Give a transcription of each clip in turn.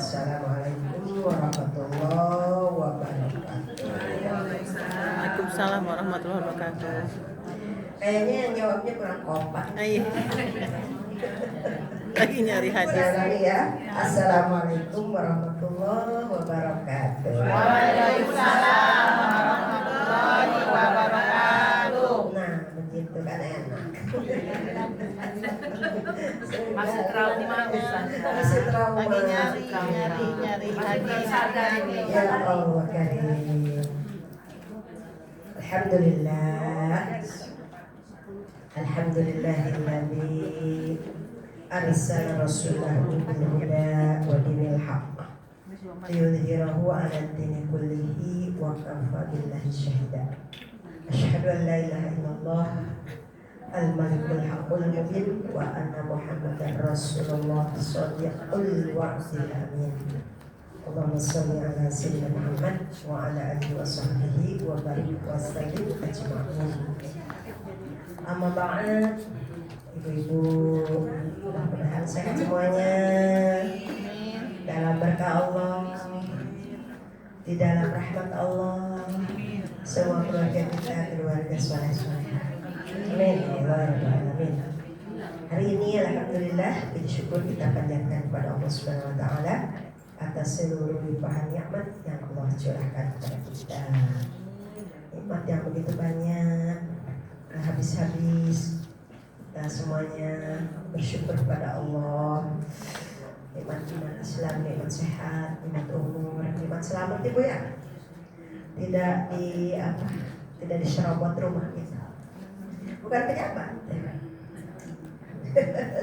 Assalamualaikum warahmatullahi wabarakatuh. Waalaikumsalam warahmatullahi wabarakatuh. Kayaknya yang jawabnya kurang kompak. Iya. Lagi nyari hadis. Ulangi ya. Assalamualaikum warahmatullahi wabarakatuh. Waalaikumsalam warahmatullahi wabarakatuh. Nah, begitu kan enak. Masih trauma, Masih trauma. Lagi nyari hadis. Ya Allah karim. Alhamdulillah. Alhamdulillahilladzi arsala rasulahu bil huda wa dinil haqq liyudhhirahu 'ala ad-dini kullihi wa kafa billahi shahida. Asyhadu an la ilaha illallah al-malikul haqqul mubin wa anna muhammadar rasulullah shadiqul wa'dil amin. Allahumma shalli ala sayyidina Muhammad wa ala alihi wa sahbihi wa barik wa sallim ajma'in. Amma ba'd, ibu-ibu, mudah-mudahan sehat semuanya dalam berkah Allah, di dalam rahmat Allah, semua keluarga kita keluarga saleh-saleh. Amin ya rabbal alamin. Hari ini alhamdulillah puji syukur kita panjatkan kepada Allah Subhanahu wa taala atas seluruh limpahan nikmat yang Allah curahkan kepada kita. Nikmat yang begitu banyak, habis-habis. Kita semuanya bersyukur kepada Allah. Nikmat iman Islam, nikmat sehat, nikmat umur, nikmat selamat ibu ya. Tidak diserobot rumah kita. Bukan pejabat.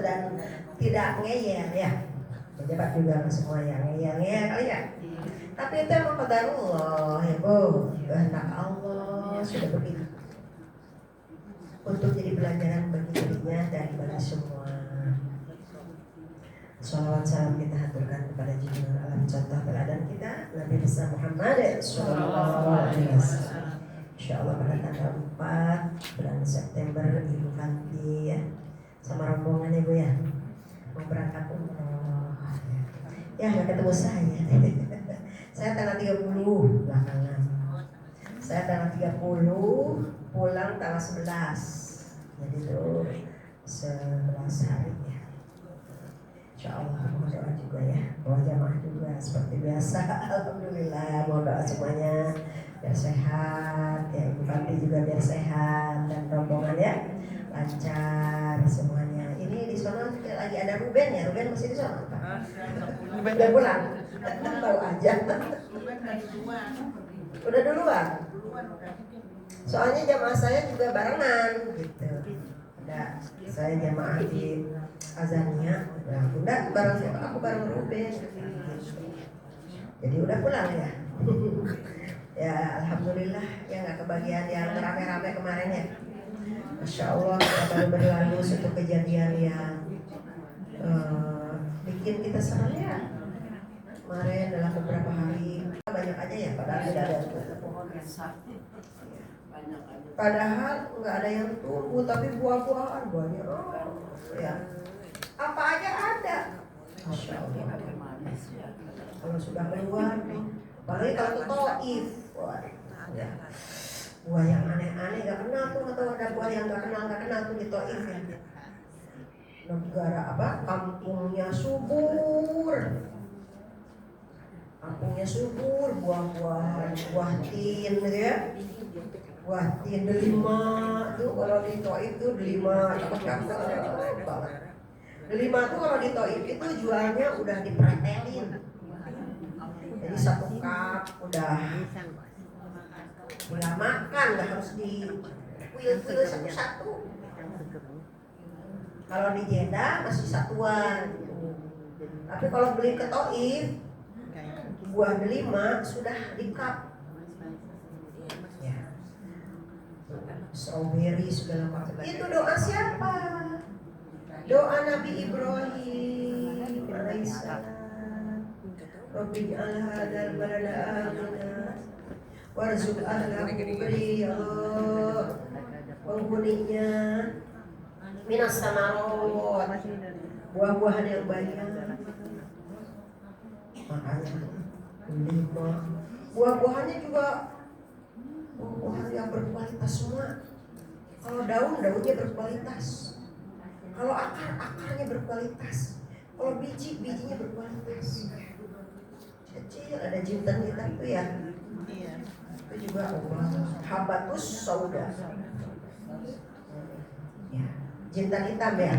Dan tidak ngeyel ya. Pejabat juga semua yang ngeyel kali ya. Tapi itu emang qadarullah ya bu. Kehendak Allah sudah begitu. Untuk jadi pelajaran bagi dirinya dan bagi semua. Salawat salam kita haturkan kepada junjungan alam contoh teladan kita Nabi besar Muhammad sallallahu alaihi wasallam. Insyaallah pada tanggal 4 bulan September Ibu Fanti ya, sama rombongan ibu ya mau berangkat umroh. Ya nggak ketemu saya. Saya tanggal 30 belakangan. Saya tanggal 30 pulang tanggal 11. Jadi itu 11 hari ya. Insyaallah mohon doa juga ya. Bawa jamaah juga seperti biasa. Alhamdulillah mohon doa semuanya biar sehat ya, Ibu Fanti juga biar sehat dan rombongan ya lancar semuanya. Ini di sana lagi ada Ruben ya. Ruben masih di sana Pak? Udah pulang? Tahu aja. Udah duluan. Soalnya jamaah saya juga barengan gitu. Ada saya jamaah di Azania. Nah, udah bareng siapa? Aku bareng Ruben. Gitu. Jadi udah pulang ya. Ya alhamdulillah ya nggak kebagian yang rame-rame kemarin ya. Masya Allah kita baru berlalu suatu kejadian yang bikin kita senang ya. Kemarin dalam beberapa hari banyak aja ya padahal tidak ada padahal nggak ada yang tumbuh tapi buah-buahan banyak ya. Apa aja ada. Masya Allah. Kalau sudah keluar apalagi kalau ke Taif, ya. Buah yang aneh-aneh gak kenal tuh, atau ada buah yang gak kenal tuh di Taif ya. Negara apa? Kampungnya subur, buah-buahan, buah tin gitu ya. Buah tin delima tuh kalau di Taif tuh delima cakep banget. Delima tuh kalau di Taif itu jualnya udah dipretelin. Jadi satu cup udah makan, nggak harus di kuil satu-satu. Kalau di Jeddah masih satuan. Tapi kalau beli ke Taif buah delima sudah di cup. Ya. Strawberry segala macam. Itu doa siapa? Doa Nabi Ibrahim alaihissalam. Rabbi al hadal balada amina warzuq ahlahu beri ya Allah penghuninya minas samarot buah-buahan yang banyak makanya 5. Buah-buahannya juga buah-buahan yang berkualitas semua. Kalau daunnya berkualitas, kalau akarnya berkualitas, kalau bijinya berkualitas. Kecil ada jinten kita itu ya, Iya. itu juga habatus sauda ya, jintan hitam ya,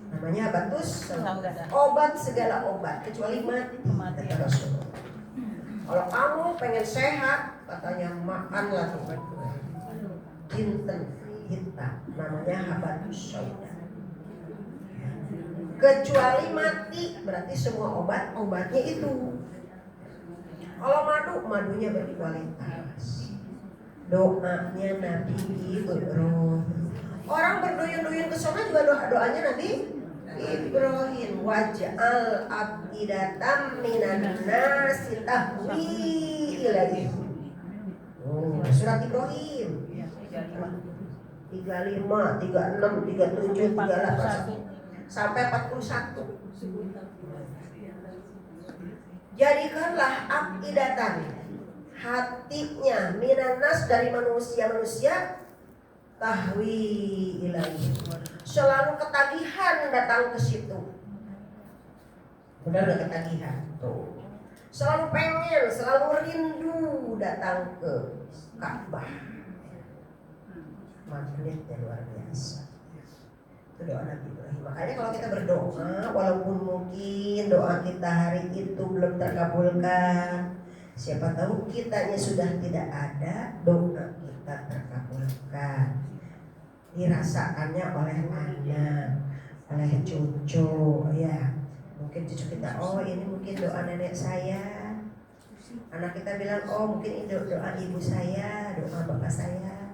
namanya habatus sauda, obat segala obat kecuali mati kata Rasulullah. Kalau kamu pengen sehat katanya makanlah tuh jinten hitam, namanya habatus sauda. Kecuali mati, berarti semua obatnya itu. Kalau madunya berkualitas. Doanya Nabi Ibrahim. Orang berduyun-duyun ke sana juga doanya Nabi Ibrahim. Waj'al afidatam minan nasi tahwi ilaihi. Surat Ibrahim 35, 36, 37, 38 sampai 41. Jadikanlah afidatan, hatinya minanas dari manusia tahwi ilaihi, selalu ketagihan datang ke situ. Benar gak ketagihan? Tuh. Selalu pengen, selalu rindu datang ke Ka'bah. Magnetnya luar biasa. Itu doa Nabi Ibrahim. Makanya kalau kita berdoa, walaupun mungkin doa kita hari itu belum terkabulkan, siapa tahu kitanya sudah tidak ada, doa kita terkabulkan. Dirasakannya oleh anak, oleh cucu, ya. Mungkin cucu kita, oh ini mungkin doa nenek saya. Anak kita bilang, oh mungkin itu doa ibu saya, doa bapak saya.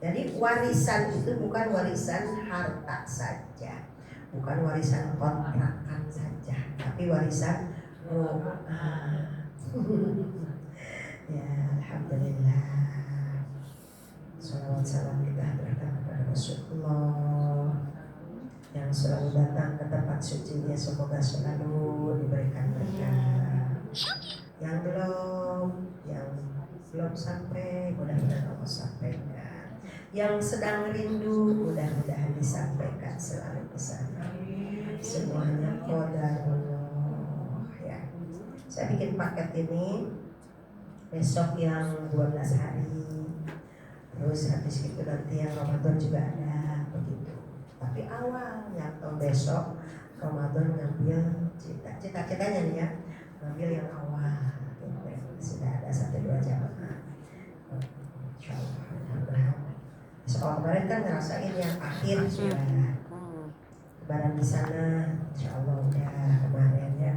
Jadi warisan itu bukan warisan harta saja, bukan warisan kontrakan saja, tapi warisan doa. Ya, alhamdulillah. Salawat salam kita haturkan kepada Rasulullah yang selalu datang ke tempat sucinya, semoga selalu diberikan berkah. Yang belum sampai, mudah-mudahan Allah sampaikan. Yang sedang rindu, mudah-mudahan disampaikan selalu ke sana. Semuanya qadarullah ya. Saya bikin paket ini besok yang 12 hari. Terus habis itu nanti yang Ramadan juga ada begitu. Tapi awalnya tahun besok Ramadan ngambil cita-citanya nih ya, ngambil yang awal. Sudah ada 1-2 jamaah. Insyaallah mudah-mudahan. Sekolah kemarin kan ngerasain yang akhir sudah lebaran di sana, insyaallah udah kemarin ya.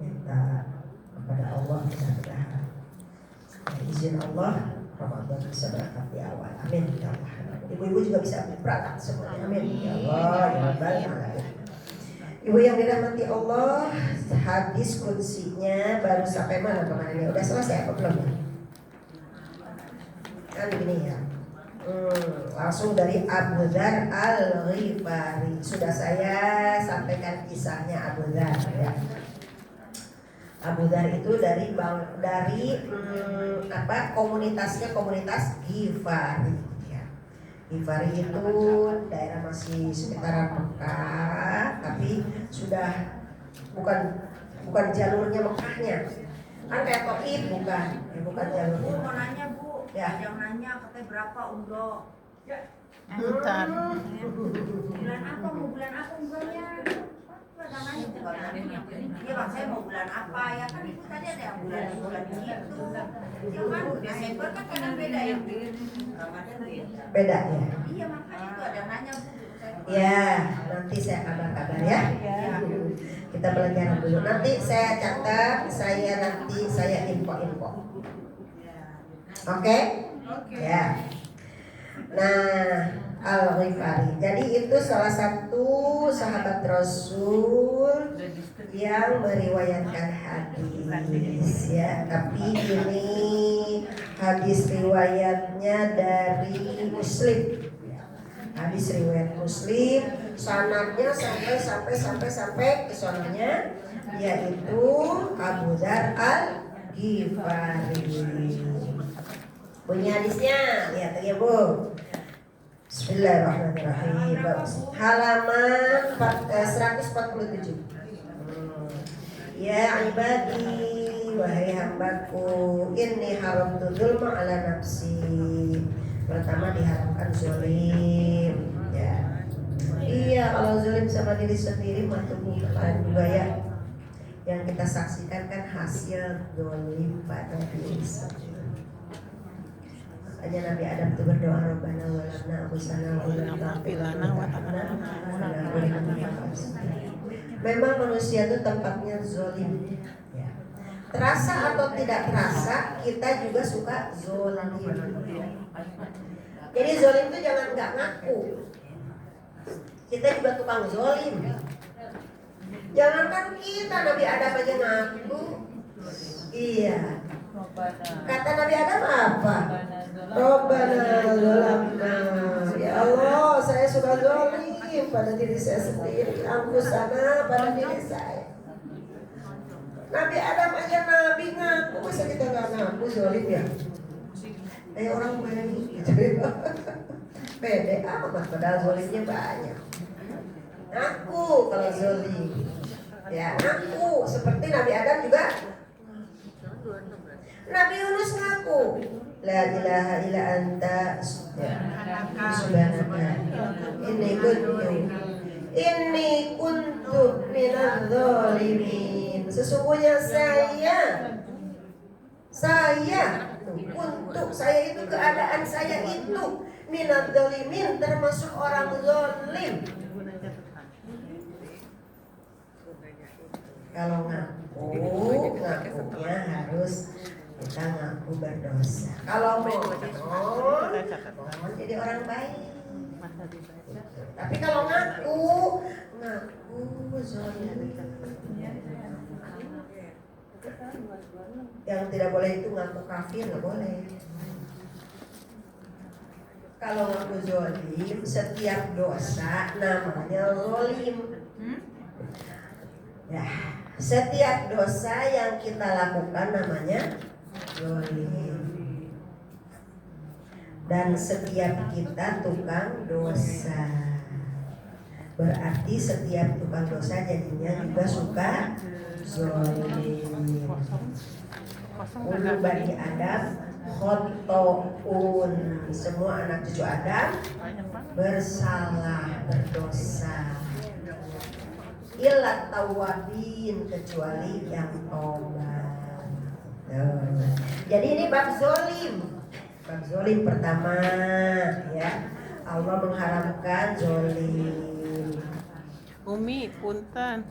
Minta kepada Allah mudah-mudahan izin Allah Ramadan bisa berangkat di awal. Amin ya Allah. Ibu-ibu juga bisa berangkat semuanya. Amin ya Allah ya Rabbal alamin. Ibu yang dirahmati Allah, hadis kunsinya baru sampai mana kemarin ya? Udah selesai apa belum? Kan begini ya, langsung dari Abu Dzar Al-Ghifari. Sudah saya sampaikan kisahnya Abu Dzar ya. Abu Dzar itu dari komunitasnya komunitas Ghifari ya. Ghifari itu daerah masih sekitaran Mekah, tapi sudah bukan jalurnya Mekahnya. Kan kayak Taif bukan jalurnya. Mau nanya Bu, ya. Yang nanya katanya berapa umroh? Bentar. Bulan apa umrohnya? Ada nanya bukan? Iya Bang, saya mau bulan apa ya kan Ibu tadi ada yang bulan gitu. Ya kan Desember kan kadang beda ya. Ramadan Beda ya. Iya makanya itu ada nanya Bu. Ya, nanti saya kabar-kabar ya. Kita belajar dulu. Nanti saya catat, saya info-info. Oke? Ya. Nah, Al-Ghifari. Jadi itu salah satu sahabat Rasul yang meriwayatkan hadis ya. Tapi ini hadis riwayatnya dari Muslim. Hadis riwayat Muslim, sanadnya sampai ke sononya, yaitu Abu Dzar Al-Ghifari. Punya hadisnya, lihat ya Bu. Bismillahirrahmanirrahim. Halaman 147. Ya ibadi, wahai hambaku, inni haramtu dzulma ala nafsi. Pertama diharamkan zalim. Ya. Iya, kalau zalim sama diri sendiri mah tunggu juga ya. Yang kita saksikan kan hasil zalim pada diri sendiri. Makanya Nabi Adam itu berdoa, Rabbana walamna anfusana wa memang manusia itu tempatnya zalim. Ya. Terasa atau tidak terasa, kita juga suka zalim. Jadi zalim itu jangan nggak ngaku. Kita juga tukang zalim. Jangankan kita, Nabi Adam aja ngaku. Iya. Kata Nabi Adam apa? Rabbana zalamna. Ya Allah, saya sudah zalim pada diri saya sendiri. Anfusana pada diri saya. Nabi Adam aja Nabi ngaku, masa kita nggak ngaku zalim ya? Orang berani gitu. Pede amat, padahal zalimnya banyak. Ngaku kalau zalim. Ya, ngaku seperti Nabi Adam juga. Nabi Yunus ngaku, la ilaha illa anta subhanaka inni kuntu minadz zalimin. Sesungguhnya saya itu keadaan saya itu minadz zalimin, termasuk orang zalim. Kalau ngakunya harus kita ngaku berdosa. Kalau mau jadi orang baik. Tapi kalau ngaku zalim. Yang tidak boleh itu ngaku kafir, nggak boleh. Kalau ngaku zalim, setiap dosa namanya zalim. Ya, setiap dosa yang kita lakukan namanya zalim. Dan setiap kita tukang dosa. Berarti setiap tukang dosa jadinya juga suka zalim. Ulu bani Adam khotoun. Semua anak cucu Adam bersalah, berdosa. Illa tawabin, kecuali yang tobat. Jadi ini bab zalim. Bab zalim pertama ya. Allah mengharamkan zalim. Umi, punten.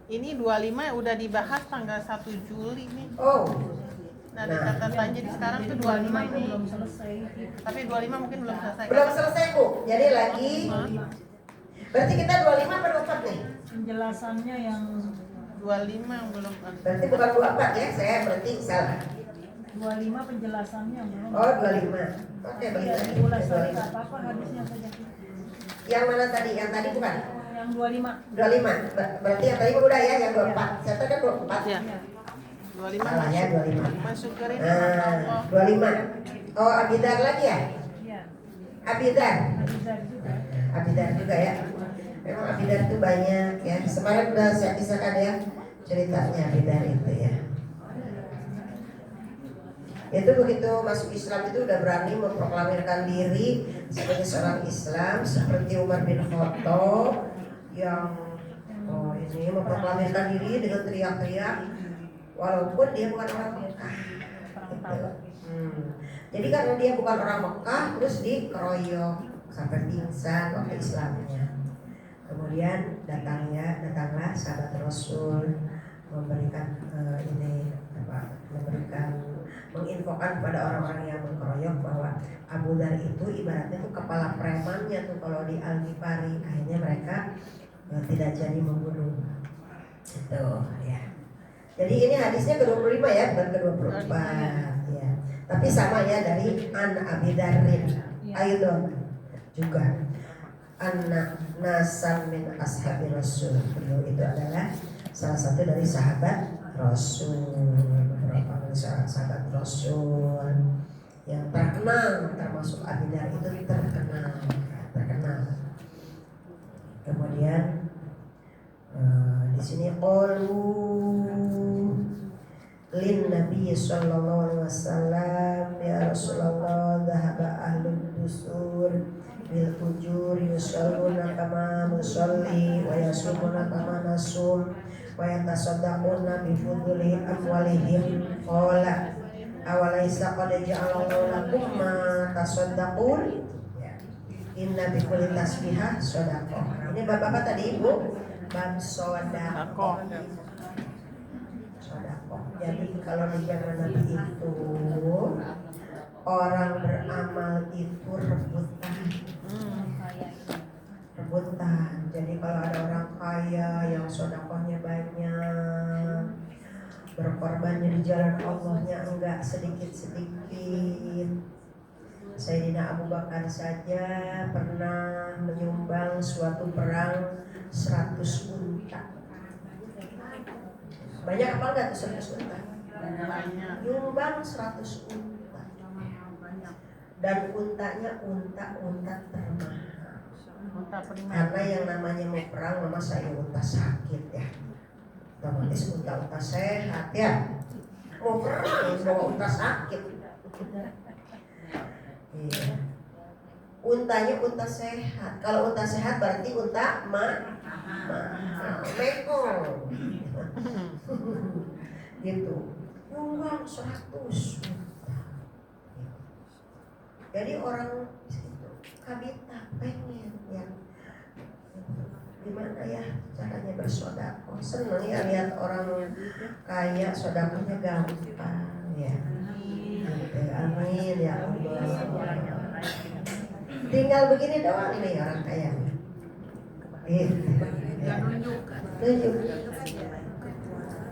Ini 25 udah dibahas tanggal 1 Juli nih. Oh. Nah, catatan jadi sekarang tuh 25 ini belum selesai. Tapi 25 mungkin belum selesai. Belum selesai, Bu. Jadi lagi. Berarti kita 25 per 4 nih. Penjelasannya yang 25 belum. Berarti bukan 24 ya, saya berarti salah. 25 penjelasannya belum. Oh, 25. Oke, baik. Ya, diulas lagi enggak apa-apa hadisnya saja. Yang mana tadi? Yang tadi bukan? Yang 25. 25. Berarti yang tadi udah ya, yang 24. Saya tadi kan 24. Ya. 25 Salah ya, 25. Mensyukuri Nah, 25. Oh, Abidar lagi ya? Iya. Abidar. Hadis juga. Abidar juga ya. Memang Abidar itu banyak ya. Kemarin udah saya kisahkan ya ceritanya Abidar itu ya. Itu begitu masuk Islam itu udah berani memproklamirkan diri sebagai seorang Islam, seperti Umar bin Khattab yang ini memproklamirkan diri dengan teriak-teriak walaupun dia bukan orang Mekah. Gitu. Jadi karena dia bukan orang Mekah, terus dikeroyok sampai pingsan waktu Islamnya. Kemudian datanglah sahabat Rasul memberikan menginfokan kepada orang-orang yang mengkeroyok bahwa Abu Dzar itu ibaratnya tuh kepala premannya tuh kalau di Al-Ghifari. Akhirnya mereka tidak jadi membunuh. Itu ya. Jadi ini hadisnya ke-25 ya, bukan ke-24 ya. Tapi sama ya dari An Abi Dzarrin. Aidon. juga. Anak nasan min ashabi Rasul, beliau itu adalah salah satu dari sahabat Rasul, beberapa sahabat Rasul yang terkenal, termasuk Abi Dar itu terkenal. Kemudian di sini qalu lin Nabi sallallahu alaihi wasallam, ya Rasulullah, dhahaba ahlud dusur bil ujur yusalluna kama nusalli wa yasumuna kama nasum wa yatasaddaquna bi fuduli amwalihim. Qala awalaysa qad ja'alallahu lakum ma tasaddaqun, inna bi kulli tasbihah shadaqah. Ini bab apa tadi Ibu? Bab shadaqah. Jadi kalau di zaman Nabi itu orang beramal itu rebutan. Jadi kalau ada orang kaya yang sedekahnya banyak, berkorbannya di jalan Allahnya enggak sedikit-sedikit. Sayyidina Abu Bakar saja pernah menyumbang suatu perang 100 unta. Banyak apa enggak tuh 100 unta? Banyak. Nyumbang 100 unta. Dan untanya unta termahal. Unta prima. Karena yang namanya mau perang mama saya unta sakit ya. Otomatis unta sehat ya. Mau perang bawa unta sakit. Iya. Untanya unta sehat. Kalau unta sehat berarti unta mekong. Gitu. Nyumbang 100 unta. Jadi orang kabita pengen ya, gimana ya caranya bersedekah. Seneng ya lihat orang kaya sedekahnya gampang ya. Gitu. Amin ya Allah. Tinggal begini doang nih orang kaya. Gitu. Ya. Tunjuk.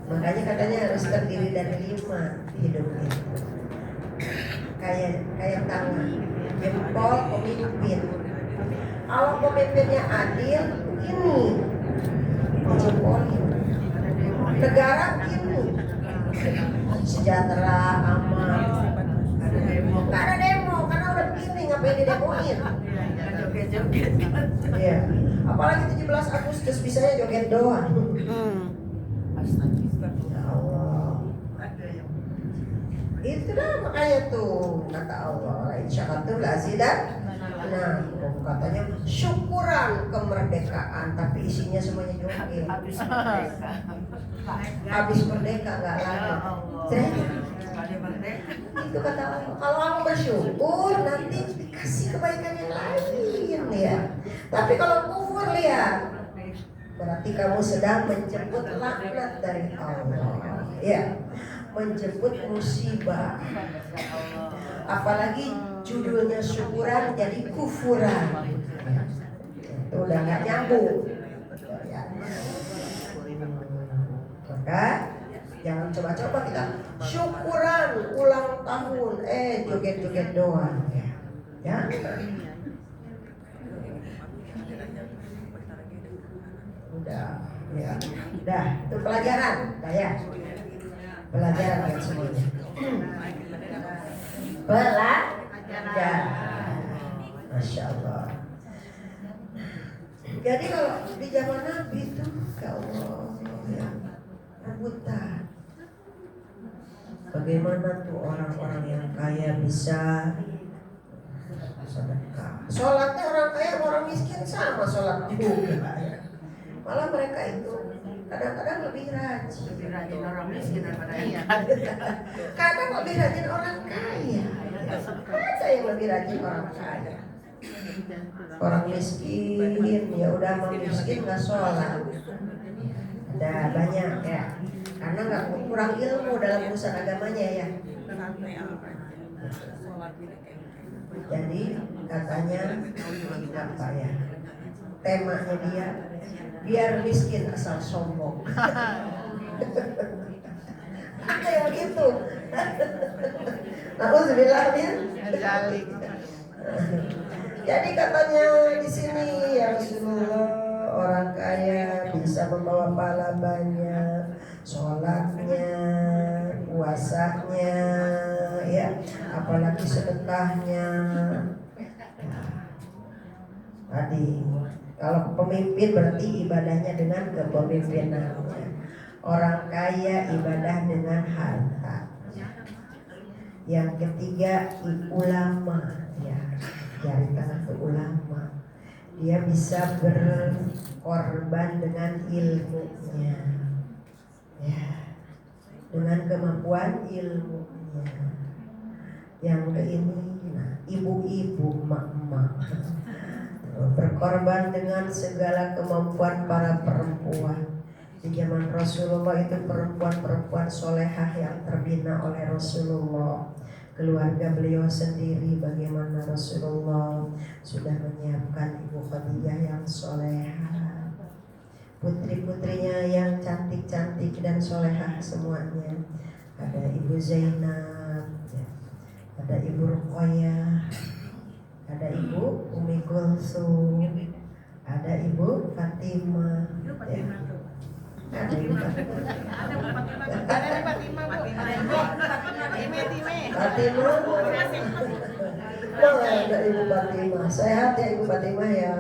Makanya katanya harus terdiri dari 5 hidup itu. Kayak tangan, jempol pemimpin. Kalau pemimpinnya adil, ini jempolin. Negara ini sejahtera, aman. Gak ada demo, karena udah begini ngapain didemoin? Iya. Apalagi 17 Agustus bisanya joget doang. Ya Allah. Itu dah makanya tuh kata Allah, insyaallah lazidan. Nah, katanya syukuran kemerdekaan, tapi isinya semuanya joget. Habis merdeka nggak lagi. Itu kata Allah. Kalau kamu bersyukur nanti dikasih kebaikan yang lain ya. Tapi kalau kufur lihat, berarti kamu sedang menjemput laknat dari Allah. Ya. Menjemput musibah. Apalagi judulnya syukuran jadi kufuran. Itu udah gak nyambung. Maka jangan coba-coba kita syukuran ulang tahun joget-joget doang ya. Udah ya. Udah, itu pelajaran, ya. Pelajaran ya semuanya. Pelajaran. Masya Allah. Jadi kalau di zaman Nabi itu, ya Allah, ya, rebutan. Bagaimana tuh orang-orang yang kaya bisa sedekah? Sholatnya orang kaya sama orang miskin sama sholat juga. Malah mereka itu kadang-kadang lebih rajin orang miskin daripada yang kaya. Kadang lebih rajin orang kaya. Ada yang lebih rajin orang kaya. Orang miskin ya udah mau miskin nggak sholat. Ada banyak ya. Karena nggak kurang ilmu dalam urusan agamanya ya. Jadi katanya apa ya? Temanya dia biar miskin asal sombong. Ada yang gitu. Nauzubillah min dzalik. Jadi katanya di sini ya Rasulullah, orang kaya bisa membawa pahala banyak, sholatnya, puasanya, ya, apalagi sedekahnya. Tadi kalau pemimpin berarti ibadahnya dengan kepemimpinannya. Orang kaya ibadah dengan harta. Yang ketiga ulama, ya, dari tanah ke ulama. Dia bisa berkorban dengan ilmunya, ya, dengan kemampuan ilmunya. Yang ke ini, nah, ibu-ibu, emak-emak, berkorban dengan segala kemampuan para perempuan. Di zaman Rasulullah itu perempuan-perempuan solehah yang terbina oleh Rasulullah. Keluarga beliau sendiri, bagaimana Rasulullah sudah menyiapkan Ibu Khadijah yang solehah, putri-putrinya yang cantik-cantik dan solehah semuanya. Ada Ibu Zainab, ada Ibu Ruqayyah, ada Ibu Umi Kulsum, ada Ibu Fatimah, ya. Ada Ibu Fatimah. Ada di Fatimah, Bu. Time. Fatimah. Boleh ada Ibu Fatimah. Sehat ya Ibu Fatimah ya.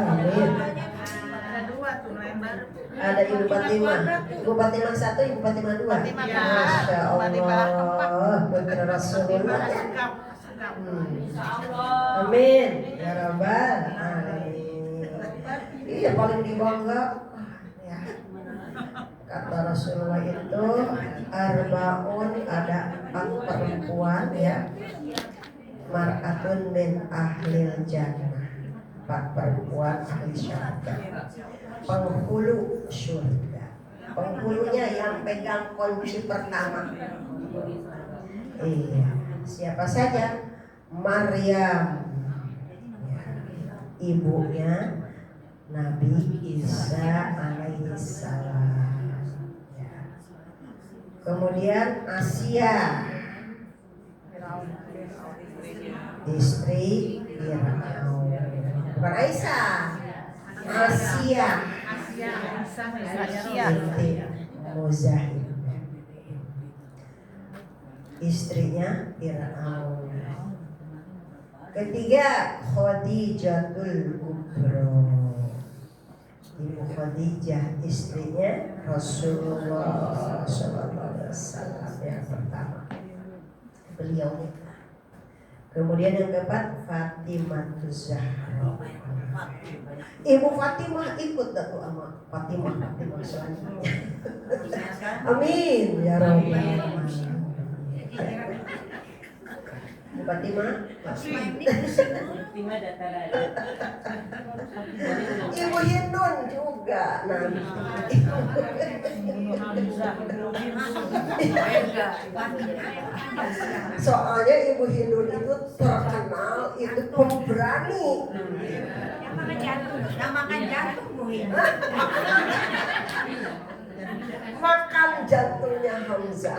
Amin. Ada 2 tuh November. Ada Ibu Fatimah. Ibu Fatimah 1, Ibu Fatimah 2. Fatimah Masya Allah. Putra Rasulullah. Amin. Ya Rabbal Alamin. Iya paling dibangga. Ya. Kata Rasulullah itu arbaun, ada 4 perempuan, ya, mar'atun min ahlil jannah, 4 perempuan ahli syurga, penghulu syurga. Penghulunya yang pegang kunci pertama. Iya, siapa saja? Maryam, ya, ibunya Nabi Isa alaihissalam. Kemudian Asia, istri Fir'aun. Bukan Aisyah, Asia binti Muzahim, istrinya Fir'aun. Ketiga Khadijatul Kubra, Ibu Khadijah, istrinya Rasulullah SAW yang pertama. Beliau nikah. Kemudian yang keempat Fatimah Zahra. Ibu Fatimah ikut datuk sama Fatimah selanjutnya. Amin ya Rabbal. Ibu Fatimah. Ibu Hindun juga. Soalnya Ibu Hindun itu terkenal itu pemberani. Yang makan jantung Bu Hindun. Makan jantungnya Hamzah.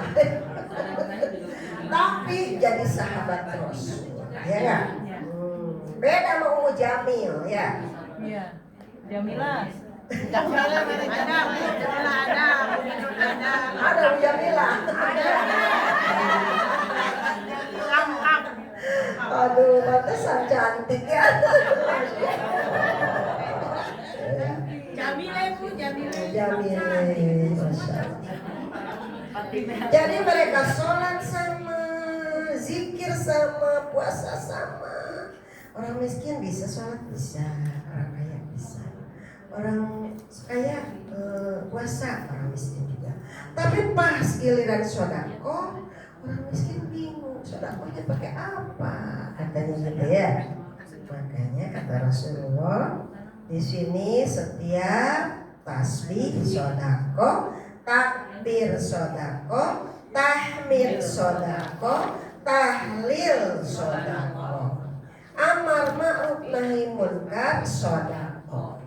Tapi jadi sahabat Rasul, ya kan? Beda sama Ummu Jamil, ya. Iya. Jamilah. Jamilah mana Jamilah? Ada Ummu Jamilah. Aduh, pantesan cantik ya. Jamilah Bu, Jamilah. Jamil, Masya Allah. Jadi mereka sholat sama, zikir sama, puasa sama. Orang miskin bisa sholat, bisa. Orang kaya bisa. Orang kaya puasa, orang miskin juga. Tapi pas giliran sodako, orang miskin bingung. Sodakonya pakai apa? Katanya gitu ya. Makanya kata Rasulullah, di sini setiap tasbih sodako, takbir sodako, tahmid sodako, tahlil sodako, amar ma'ruf nahi munkar sodako.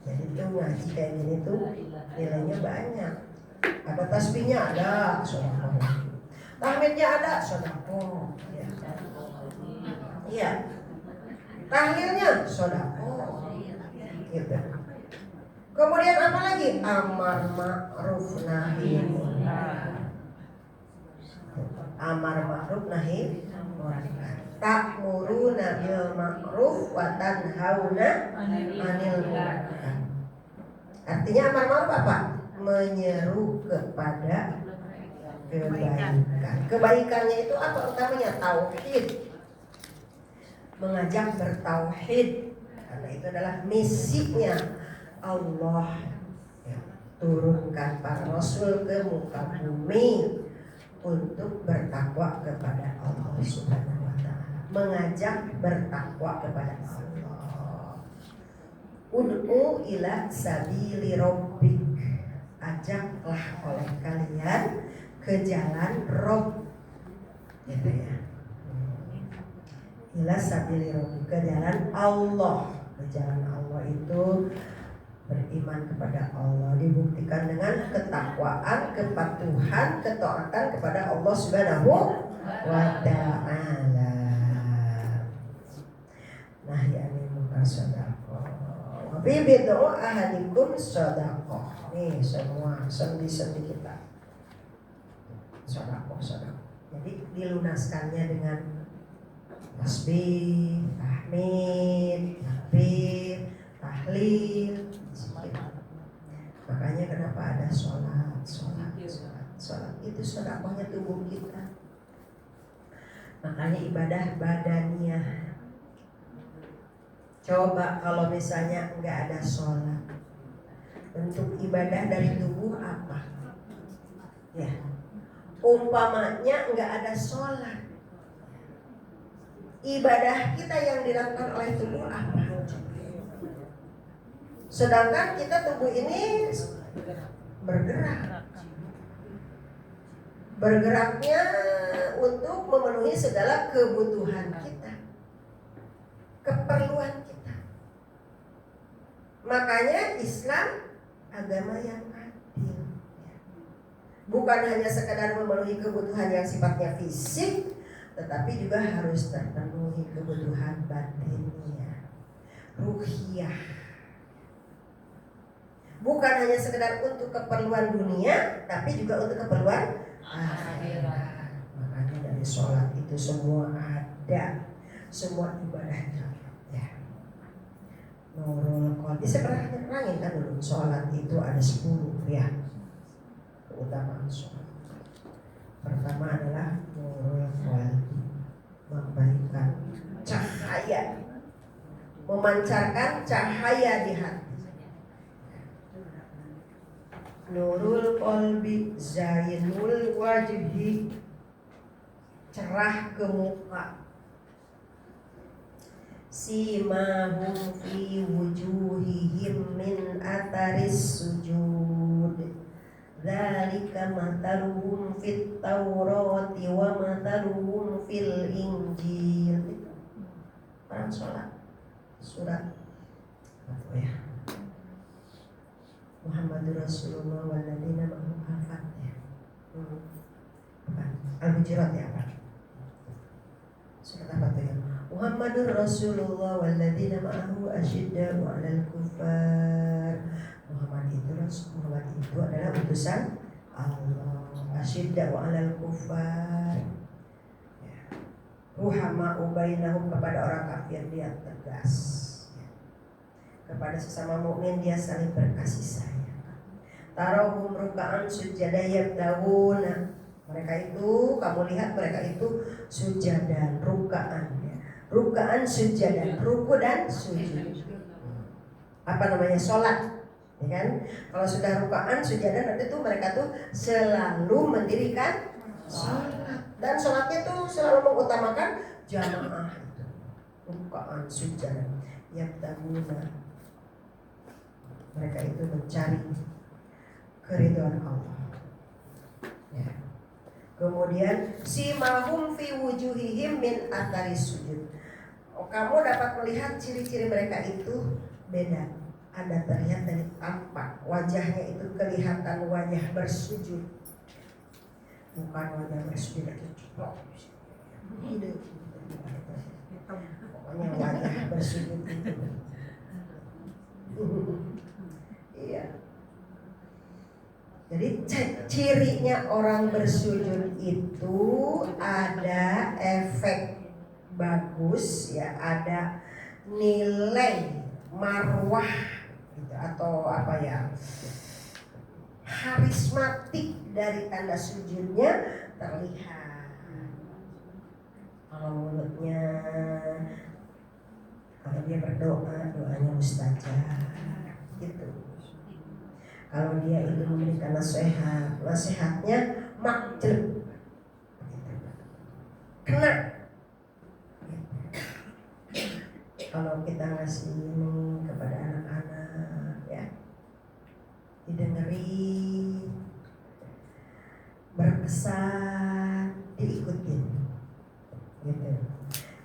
Jadi tuh ngaji kayak gini tuh nilainya banyak. Ada tasbihnya ada sodako, tahmidnya ada sodako. Iya. tahlilnya sedekah. Gitu. Kemudian apa lagi? Amar ma'ruf nahi munkar. Amar ma'ruf nahi munkar. Ta'muruna bil ma'ruf wa tanhauna 'anil munkar. Artinya amar ma'ruf apa? Menyeru kepada kebaikan. Kebaikannya itu apa utamanya? Tauhid. Mengajak bertauhid. Karena itu adalah misinya Allah, ya, turunkan para rasul ke muka bumi untuk bertakwa kepada Allah Subhanahu wa ta'ala, mengajak bertakwa kepada Allah. Ud'u ila sabili rabbik, ajaklah oleh kalian ke jalan Rabb, gitu ya. Ila sabili rabbik, ke jalan Allah. Ke jalan Allah itu beriman kepada Allah, dibuktikan dengan ketakwaan, kepatuhan, ketaatan kepada Allah Subhanahu wa ta'ala. Nah, ya ini munkar sedekah. Wa bi bid'u ahadikum sedekah. Nih semua sendi-sendi kita. Sedekah. Jadi dilunaskannya dengan tasbih, tahmid, takbir, tahlil. Makanya kenapa ada sholat itu sedekahnya tubuh kita. Makanya ibadah badaniyah. Coba kalau misalnya enggak ada sholat, bentuk ibadah dari tubuh apa? Ya, umpamanya enggak ada sholat, ibadah kita yang dilakukan oleh tubuh apa? Sedangkan kita tubuh ini bergeraknya untuk memenuhi segala kebutuhan kita, keperluan kita. Makanya Islam agama yang adil, bukan hanya sekadar memenuhi kebutuhan yang sifatnya fisik, tetapi juga harus terpenuhi kebutuhan batinnya, ruhiyah. Bukan hanya sekedar untuk keperluan dunia, tapi juga untuk keperluan akhirat. Makanya dari sholat itu semua ada, semua ibadahnya. Ya. Nurul qalbi. Bisa pernah nerangin kan dulu, sholat itu ada 10 ya. Keutamaan sholat. Pertama adalah nurul qalbi, memberikan cahaya, memancarkan cahaya di hati. Nurul qalbi zainul wajhi, cerah ke muka. Simahum fi wujuhihim min atharis sujud, dzalika mathaluhum fit taurati wa mathaluhum fil injil. Orang sholat surat apa ya? Muhammadur Rasulullah walladzina ma'ahu al-Fatihah. Al-Hujurat ya Pak. Surat apa tuh ya? Muhammadur Rasulullah walladzina ma'ahu asyidda'u 'alal kuffar. Muhammad itu adalah utusan Allah. Asyidda'u 'alal kuffar. Ya. Ruhama'u bainahum, kepada orang kafir dia tegas. Kepada sesama mukmin dia saling berkasih sayang. Tarahum ruka'an sujada yabtahuna. Mereka itu, kamu lihat mereka itu sujadan, ruka'an ya. Ruka'an sujadan, ruku dan sujud. Apa namanya? Sholat, ya kan? Kalau sudah ruka'an sujadan, nanti tuh mereka tuh selalu mendirikan sholat. Dan sholatnya tuh selalu mengutamakan jamaah itu. Ruka'an sujadan yabtahuna. Mereka itu mencari keridhaan Allah. Ya. Kemudian simahum fi wujuhihim min atharis sujud. Kamu dapat melihat ciri-ciri mereka itu beda. Ada terlihat dari tampak wajahnya itu kelihatan wajah bersujud. Bukan wajah bersujud itu ceplok. Pokoknya wajah bersujud itu. Iya. Jadi cirinya orang bersujud itu ada efek bagus ya, ada nilai marwah gitu, atau apa ya, karismatik dari tanda sujudnya terlihat. Kalau mulutnya, kalau dia berdoa, doanya mustajab gitu. Kalau dia itu memberikan nasihat, nasihatnya makjub, kena. Kalau kita ngasih ini kepada anak-anak ya, didengeri, berkesan, diikutin gitu.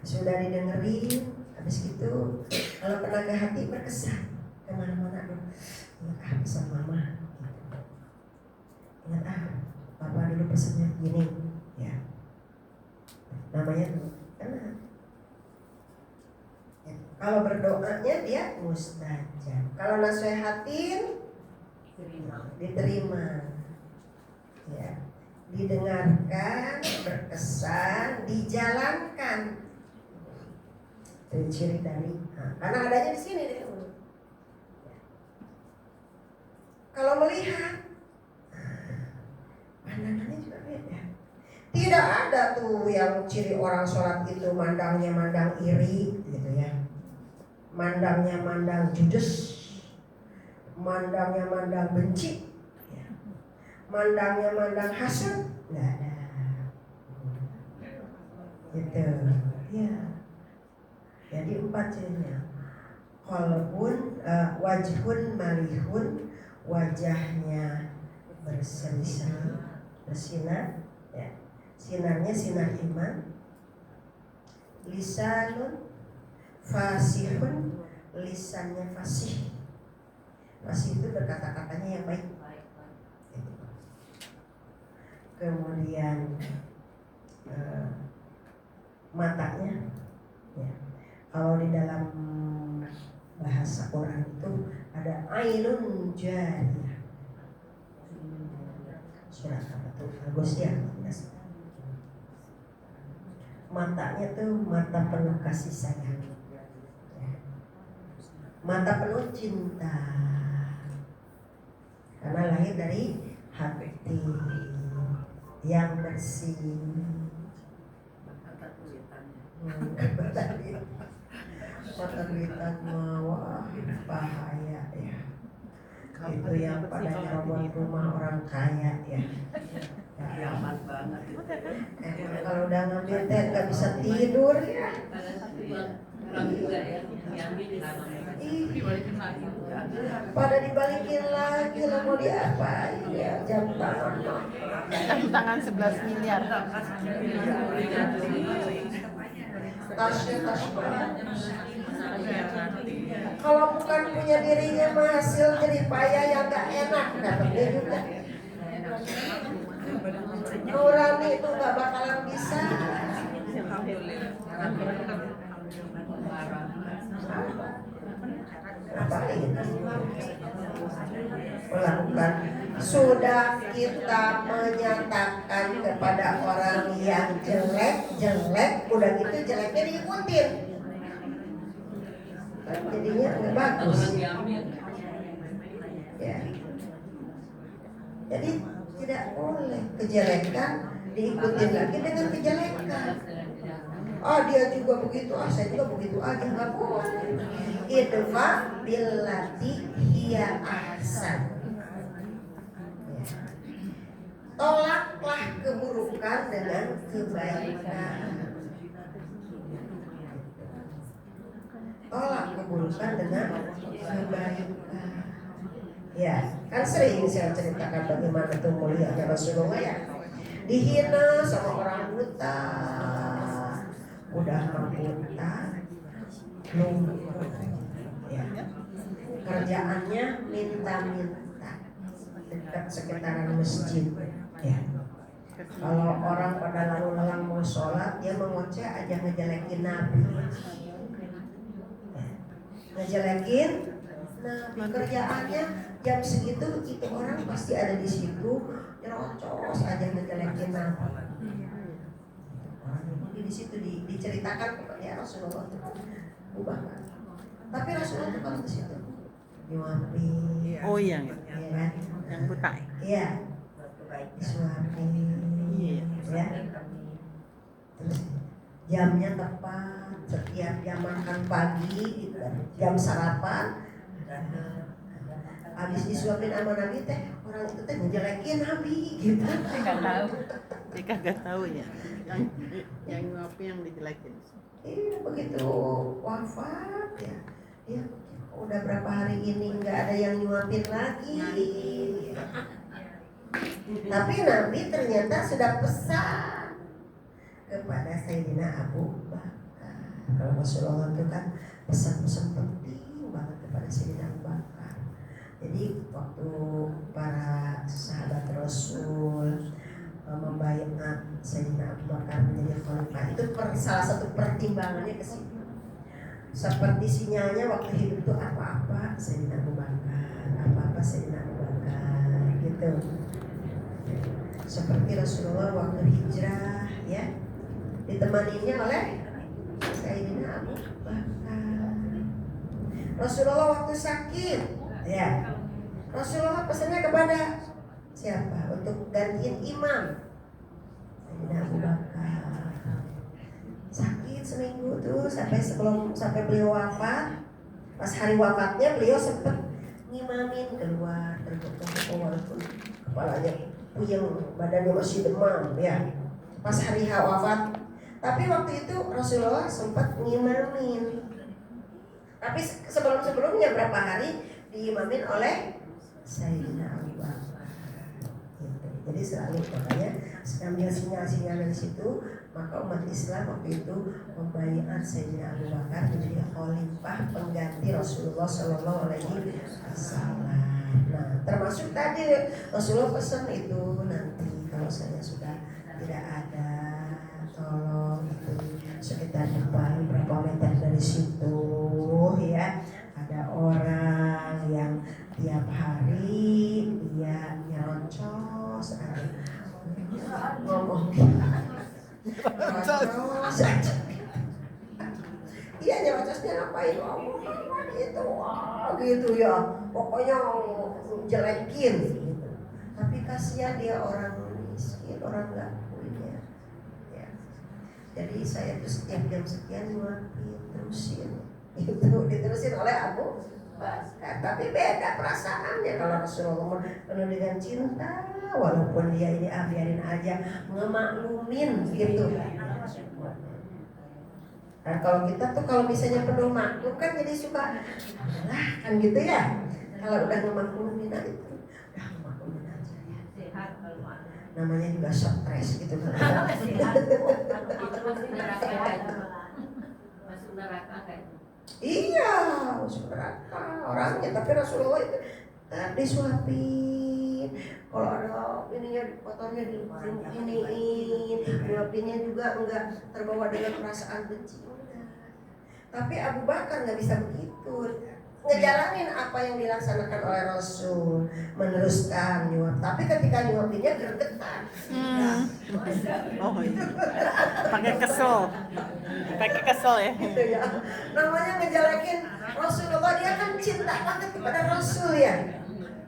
Sudah didengerin, habis itu kalau kena ke hati berkesan, kemana-mana dong. Ingat pesan mama gitu. Ingat papa dulu pesannya gini ya, namanya tuh kena. Kalau berdoanya dia mustajab, kalau nasihatin diterima ya, didengarkan, berkesan, dijalankan. Itu ciri dari karena adanya di sini deh. Kalau melihat pandangannya juga beda. Tidak ada tuh yang ciri orang sholat itu mandangnya mandang iri gitu ya, mandangnya mandang judes, mandangnya mandang benci ya, mandangnya mandang hasad, nggak ada gitu ya. Jadi 4 cirinya. Qalbun wajhun malihun, wajahnya berseri-seri, bersinar ya. Sinarnya sinar iman. Lisanun fasihun, lisannya fasih. Fasih itu berkata-katanya yang baik. Kemudian matanya ya. Kalau di dalam bahasa Quran itu ada ainun jariyah. Surat apa tuh? Bagus ya. Matanya tuh mata penuh kasih sayang, mata penuh cinta, karena lahir dari hati yang bersih. Mata duitan wah bahaya ya. Itu yang pada nyerobot rumah orang kaya ya. Amat banget. Kalau udah ngambil teh nggak bisa tidur ya. Pada dibalikin lagi, lah mau diapain ya, jam tangan 11 miliar. tasnya tas banget. Kalau bukan punya dirinya mah hasil jerih payah yang gak enak dapetnya juga. Nurani itu gak bakalan bisa. Melakukan sudah kita menyatakan kepada orang yang jelek udah gitu jeleknya diikutin, jadinya nggak bagus ya. Jadi tidak boleh kejelekan diikutin lagi dengan kejelekan. Dia juga begitu, saya juga begitu aja, nggak boleh. Idfa billati hiya ahsan. Tolaklah keburukan dengan kebaikan. Tolak keburukan dengan kebaikan. Ya, kan sering saya ceritakan bagaimana tuh mulianya Rasulullah ya. Dihina sama orang buta, udah buta, lumpuh. Ya. Kerjaannya minta-minta dekat sekitaran masjid. Ya. Kalau orang pada lalu-lalang mau sholat, dia mengoceh aja ngejelekin Nabi. Ngejelekin Nabi, kerjaannya jam segitu itu orang pasti ada di situ, nyerocos aja ngejelekin Nabi. Jadi di situ diceritakan ya Rasulullah itu ubah. Tapi Rasulullah itu kalau ke situ nyuapin. Oh iya, Iya kan? yang buta. Iya. Disuapin. Iya. Ya. Terus jamnya tepat, setiap jam makan pagi, gitu, jam sarapan. Habis disuapin sama Nabi teh, orang itu teh ngejelekin Nabi gitu. Nggak tahu. Dia kagak tahu ya. Yang nyuapin yang dijelekin. Iya, begitu wafat ya. Ya, udah berapa hari ini nggak ada yang nyuapin lagi. Tapi Nabi ternyata sudah pesan kepada Sayyidina Abu Bakar. Kalau Rasulullah itu kan pesan-pesan penting banget kepada Sayyidina Abu Bakar. Jadi waktu para sahabat Rasul membaiat Sayyidina Abu Bakar menjadi khalifah, itu salah satu pertimbangannya ke situ. Seperti sinyalnya waktu hidup itu apa-apa Sayyidina Abu Bakar, apa-apa Sayyidina Abu Bakar gitu. Seperti Rasulullah waktu hijrah ya, ditemaninya oleh Sayyidina Abu Bakar. Rasulullah waktu sakit ya, Rasulullah pesannya kepada siapa? Untuk gantiin imam. Sayyidina Abu Bakar sakit seminggu tuh sampai beliau wafat. Pas hari wafatnya beliau sempat ngimamin keluar tergotong walaupun kepalanya puyeng, badannya masih demam ya. Pas hari wafat. Tapi waktu itu Rasulullah sempat ngimamin. Tapi sebelumnya berapa hari diimamin oleh Sayyidina Abu Bakar. Gitu. Jadi selalu makanya ambil sinyal-sinyal dari situ, maka umat Islam waktu itu membaiat Sayyidina Abu Bakar menjadi khalifah pengganti Rasulullah Shallallahu Alaihi Wasallam. Nah, termasuk tadi Rasulullah pesan itu nanti kalau saya sudah tidak ada, tolong itu sekitar depan berapa meter dari situ ya, ada orang yang tiap hari dia nyerocos ngomong nyerocos aja. Iya, nyerocosnya ngapain? Gitu, gitu ya. Pokoknya jelekin gitu. Tapi kasihan dia orang miskin, orang nggak punya. Ya. Jadi saya tuh setiap jam sekian nyuapin, terusin. Itu diterusin oleh Abu Bakar. Tapi beda perasaannya kalau Rasulullah penuh dengan cinta, walaupun dia ini biarin aja, ngemaklumin gitu. Nah, kalau kita tuh kalau misalnya penuh maklum kan jadi suka lah kan gitu ya. Kalau udah ngemaklumin itu udah ngemaklumin aja ya. Namanya juga stres gitu kan. Masuk neraka kan? Iya, masuk neraka orangnya. Tapi Rasulullah itu disuapin. Kalau ada ininya kotornya iniin, nyuapinnya juga enggak terbawa dengan perasaan benci. Tapi Abu Bakar nggak bisa begitu, ngejalanin apa yang dilaksanakan oleh Rasul, meneruskan nyuap. Tapi ketika nyuapinnya gergetan. Oh iya. Pakai kesel ya. Gitu ya. Namanya ngejelekin Rasulullah, dia kan cinta banget kepada Rasul ya.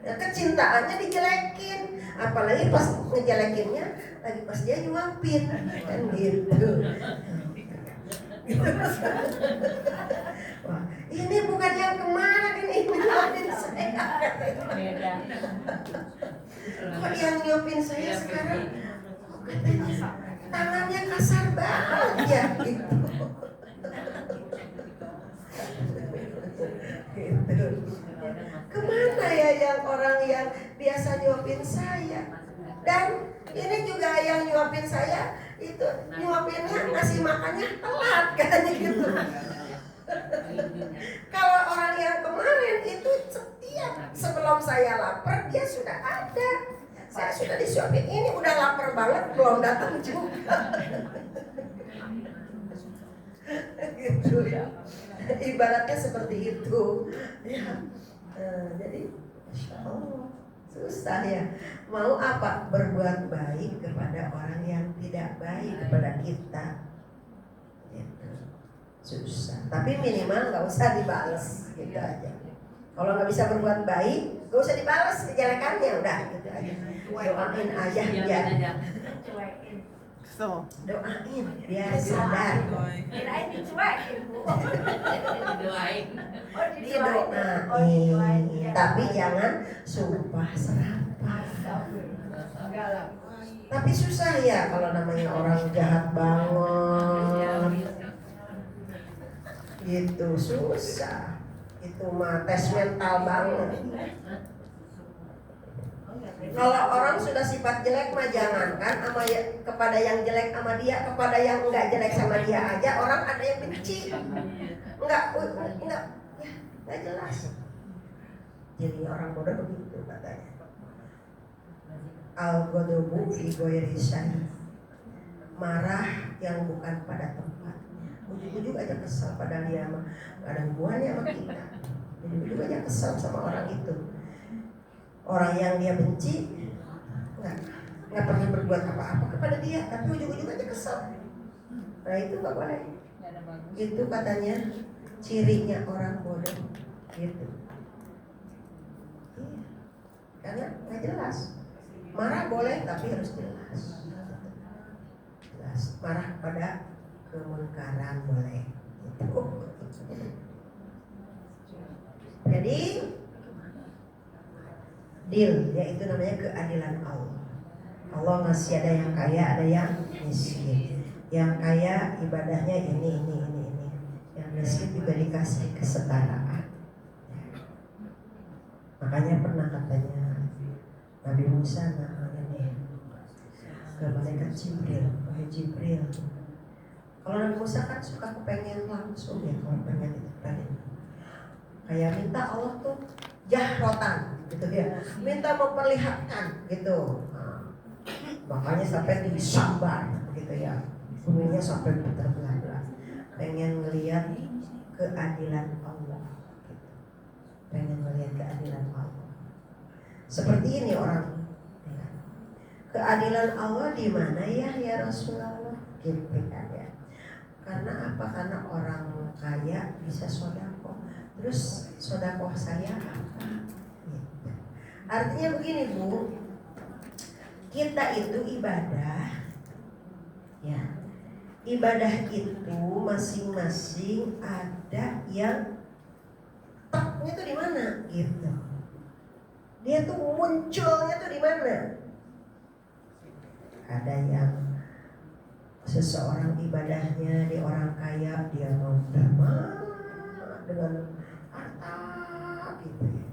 Ya, kecintaannya dijelekin, apalagi pas ngejelekinnya lagi pas dia nyuapin kan gitu. Wah, ini bukan yang kemarin, ini nyuapin saya. Beda. Kok yang nyuapin saya sekarang? Katanya tangannya kasar banget ya gitu. Gitu. Kemana ya yang orang yang biasa nyuapin saya? Dan ini juga yang nyuapin saya itu nyuapinnya ngasih makannya telat katanya gitu. Kalau orang yang kemarin itu setiap sebelum saya lapar dia sudah ada. Saya sudah disuapin, ini udah lapar banget, belum datang juga. Gitu ya. Ibaratnya seperti itu ya. Jadi Masya Allah, susah ya. Mau apa? Berbuat baik kepada orang yang tidak baik kepada kita gitu. Susah. Tapi minimal gak usah dibalas gitu aja. Kalau gak bisa berbuat baik, gak usah dibalas kejelekannya, udah gitu aja. Doain aja biar So, doain biar sadar. Kirain dicuekin, Bu. Doain. Oh, Didoain, tapi jangan sumpah serapah. Enggak lah. Tapi susah ya kalau namanya orang jahat banget. Gitu susah. Itu mah tes mental banget. Kalau orang sudah sifat jelek mah jangankan sama kepada yang jelek sama dia, kepada yang enggak jelek sama dia aja orang ada yang benci. Enggak jelas. Jadi orang bodoh begitu katanya. Al-ghadabu fi ghairi syai. Marah yang bukan pada tempatnya. Ujug-ujug aja kesal pada dia mah enggak ada hubungannya sama kita. Ujug-ujug aja kesal sama orang itu. Orang yang dia benci nggak pernah berbuat apa-apa kepada dia, tapi ujung-ujung aja kesel. Nah itu nggak boleh. Itu katanya cirinya orang bodoh. Gitu. Iya. Karena nggak jelas. Marah boleh tapi harus jelas. Jelas. Marah pada kemungkaran boleh. Gitu. Jadi deal, yaitu namanya keadilan Allah. Allah ngasih ada yang kaya, ada yang miskin. Yang kaya ibadahnya ini. Yang miskin juga dikasih kesetaraan. Makanya pernah katanya Nabi Musa ke malaikat Jibril, wahai Jibril. Kalau Nabi Musa kan suka kepengen langsung ya, kalau pengen itu pengen. Kayak minta Allah tuh jahrotan gitu ya, minta memperlihatkan gitu. Nah, makanya sampai disambar gitu ya, buminya sampai terbelah-belah. Pengen ngelihat keadilan Allah gitu. Pengen ngelihat keadilan Allah. Seperti ini orang ya. Keadilan Allah di mana ya Rasulullah gitu kan ya. Karena apa? Karena orang kaya bisa sedekah. Terus sedekah saya apa? Gitu. Artinya begini Bu, kita itu ibadah, ya. Ibadah itu masing-masing ada yang teknya tuh di mana, gitu. Dia tuh munculnya tuh di mana? Ada yang seseorang ibadahnya di orang kaya, dia mau derma dengan harta gitu ya.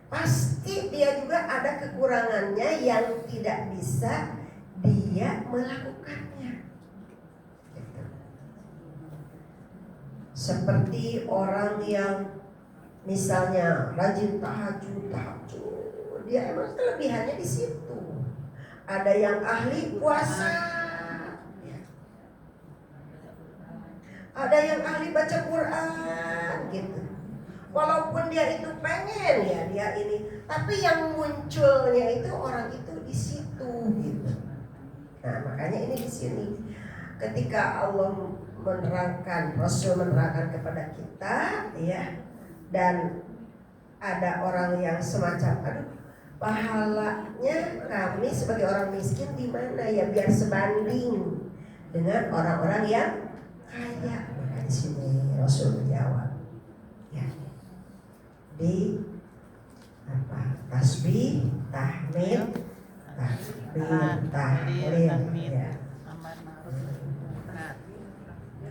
Pasti dia juga ada kekurangannya yang tidak bisa dia melakukannya gitu. Seperti orang yang misalnya rajin tahajud, dia emang kelebihannya di situ. Ada yang ahli puasa, ada yang ahli baca Quran gitu. Walaupun dia itu pengen ya dia ini, tapi yang munculnya itu orang itu di situ gitu. Nah makanya ini di sini ketika Allah menerangkan, Rasul menerangkan kepada kita ya, dan ada orang yang semacam aduh pahalanya kami sebagai orang miskin di mana ya biar sebanding dengan orang-orang yang kaya. Maka di sini Rasul menjawab ya, di apa? Tasbih, tahmid, takbir, tahlil ya.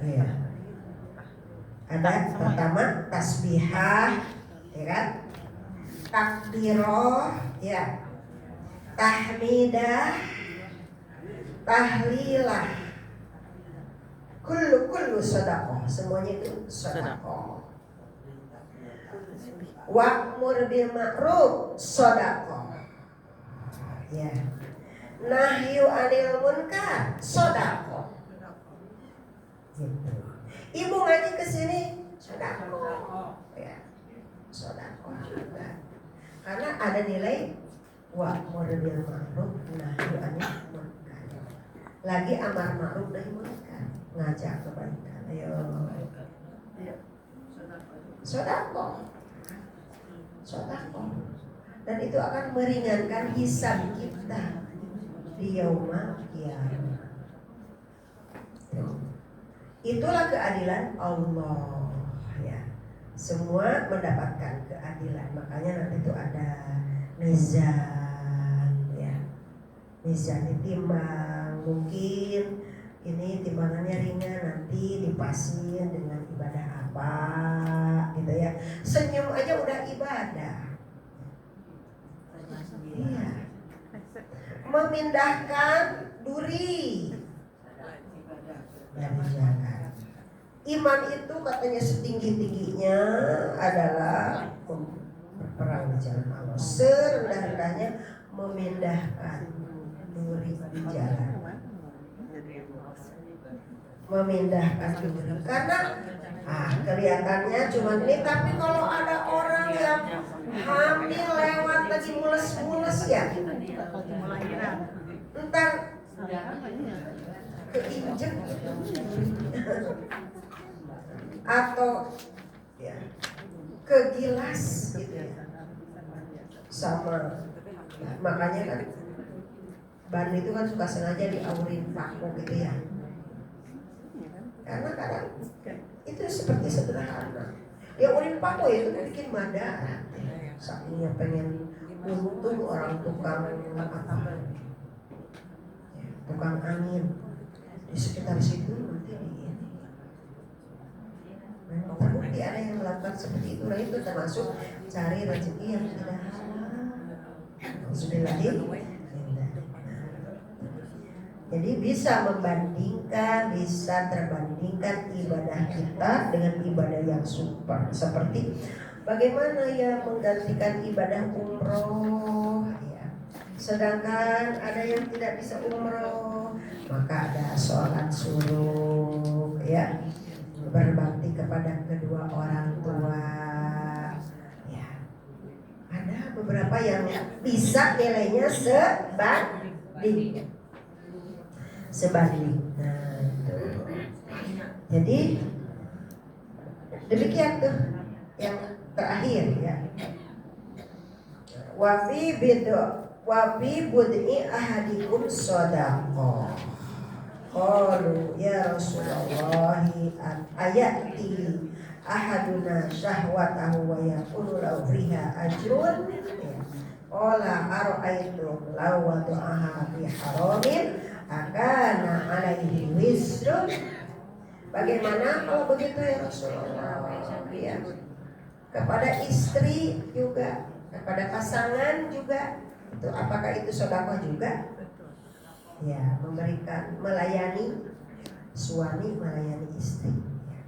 Ya. Ada pertama tasbihah ya kan? Takbiroh ya. Tahmidah, tahlilah. Kullu sedekah, semuanya itu sedekah. Wa'mur bil ma'ruf sedekah. Ya. Nahyu anil munkar sedekah. Gitu. Ibu ngaji ke sini sedekah. Ya. Sedekah juga. Karena ada nilai wa'mur bil ma'ruf nahyu anil munkar. Lagi amar ma'ruf nahi munkar, ngajak kebaikan. Ayo. Sedekah. Sedekah. Dan itu akan meringankan hisab kita di yaumul qiyamah. Itulah keadilan Allah ya. Semua mendapatkan keadilan. Makanya nanti itu ada mizan ya. Mizan ditimbang. Mungkin ini timbangannya ringan, nanti dipasin dengan ibadah apa gitu ya. Senyum aja udah ibadah. Iya. Memindahkan duri dari jalan. Iman itu katanya setinggi-tingginya adalah berperang di jalan Allah. Serendah-rendahnya memindahkan duri di jalan. Memindahkan duri. Karena kelihatannya cuma ini, tapi kalau ada orang yang hamil lewat lagi mules-mules ya, entar keinjek atau ya kegilas gitu ya. Sama makanya kan ban itu kan suka sengaja diaurin paku gitu ya, karena kadang itu seperti sederhana. Dia urin paku ya, itu bikin madara. Sakingnya pengen untung orang tukang apa ya, tukang angin di sekitar situ nanti di ini. Terbukti ada yang melakukan seperti itu. Nah itu termasuk cari rezeki yang tidak halal. Bismillahirrahmanirrahim. Jadi bisa membandingkan, bisa terbandingkan ibadah kita dengan ibadah yang super. Seperti bagaimana ya menggantikan ibadah umroh ya. Sedangkan ada yang tidak bisa umroh, maka ada sholat suruh ya, berbakti kepada kedua orang tua ya. Ada beberapa yang bisa nilainya sebanding. Nah itu. Jadi demikian tuh yang terakhir ya. Wafi bud'i ahadikum shadaqah. Qalu ya Rasulullah ayati ahaduna syahwatahu wa yakunu lahu fiha ajrun. Qala ara'aytum law wada'aha fi haramin akana alaihi wisrun. Bagaimana kalau begitu ya Rasulullah ya. Kepada istri juga, kepada pasangan juga, itu apakah itu sedekah juga? Ya, memberikan, melayani suami, melayani istri ya.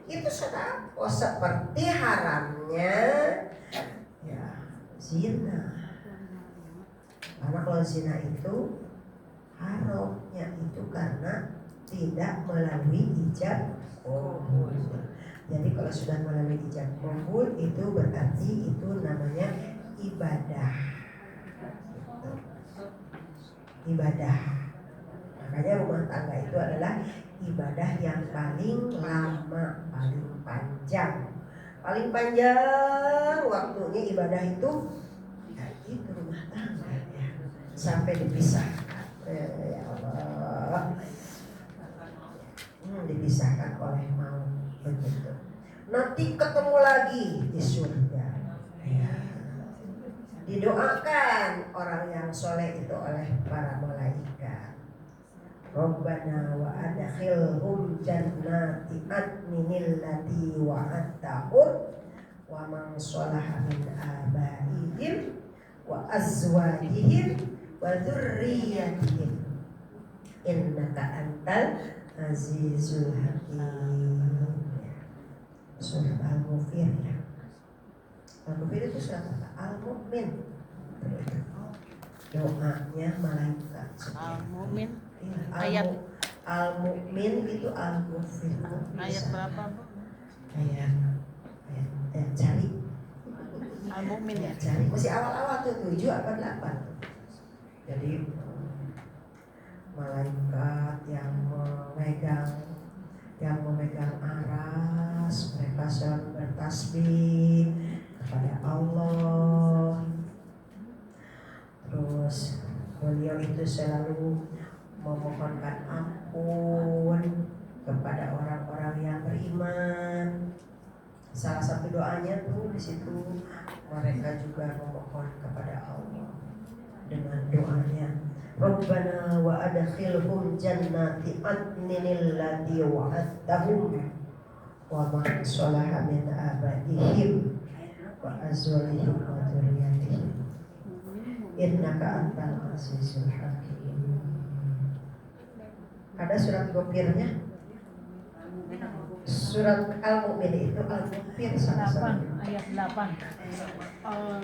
Itu sedekah seperti haramnya ya zina. Karena kalau zina itu haramnya itu karena tidak melalui ijab qabul. Jadi kalau sudah melalui ijab qabul itu berarti itu namanya ibadah. Ibadah. Makanya rumah tangga itu adalah ibadah yang paling lama, paling panjang. Paling panjang waktunya ibadah itu ya itu rumah tangga ya. Sampai dipisahkan. Ya Allah, dipisahkan oleh maut begitu. Nanti ketemu lagi di surga ya. Didoakan orang yang soleh itu oleh para malaikat. Rabbana wa adkhilhum jannati adninil lati wa'adtahum wa man sholaha min abaihim wa azwajihim wa dzurriyyatihim innaka antal azizul hakim. Surah Al-Mufir ya. Al-Mufir itu surah apa? Al-Mu'min. doanya malaikat. Al-Mu'min. Iya, Ayat. Al-Mu'min itu Al-Ghafir. Ayat berapa, Bu? Ayat cari. Al-Mu'min ya. Cari. Masih awal-awal tuh 7 apa 8. Jadi malaikat yang memegang aras, mereka selalu bertasbih kepada Allah. Terus beliau itu selalu memohonkan ampun kepada orang-orang yang beriman. Salah satu doanya tuh di situ mereka juga memohon kepada Allah dengan doanya, Rabbana wa adkhilhum jannati adninil lati wa'adtahum wa man sholaha min abaihim wa azwajihim wa dzurriyyatihim innaka antal azizul hakim. Ada surat Ghafirnya. Surat Al-Mu'min itu Al-Ghafir sama-sama. Ayat 8.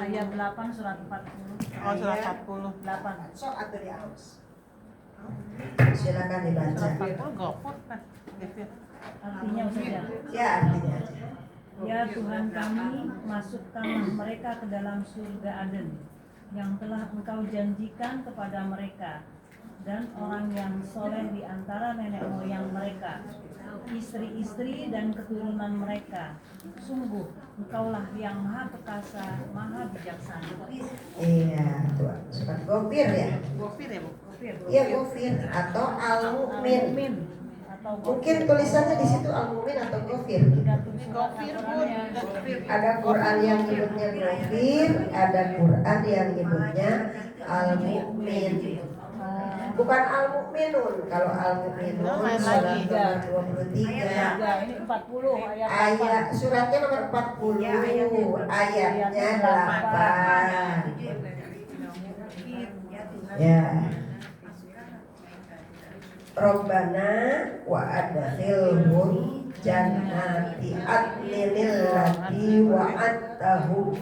Ayat 8 surat 40. Oh, surat 40. 8. Sok atau di aus. Silakan dibaca. Surat 40 Ghafur kan. Artinya saja. Ya, artinya aja. Ya Tuhan kami, masukkanlah mereka ke dalam surga Aden yang telah Engkau janjikan kepada mereka, dan orang yang soleh di antara nenek moyang mereka, istri-istri dan keturunan mereka. Sungguh Engkaulah yang maha perkasa, maha bijaksana. Iya, tuh surat Ghafir ya. Ghafir ya, Bu? Iya, Ghafir atau Al-Mu'min. Al-Mu'min atau Mungkin tulisannya di situ Al-Mu'min atau Ghafir. tergantung surat Ghafir, Bu. Al-Qur'annya. Ghafir. Ada Quran yang nyebutnya Ghafir, ada Quran yang nyebutnya Al-Mu'min. Bukan Al-Mu'minun. Kalau Al-Mu'minun Lain surat lagi. nomor 23. Ya, ini 40 ayat 8. Ayat suratnya nomor 40, ayatnya 8. Ya. Rabbana wa adkhilhum jannati adninil lati wa'adtahum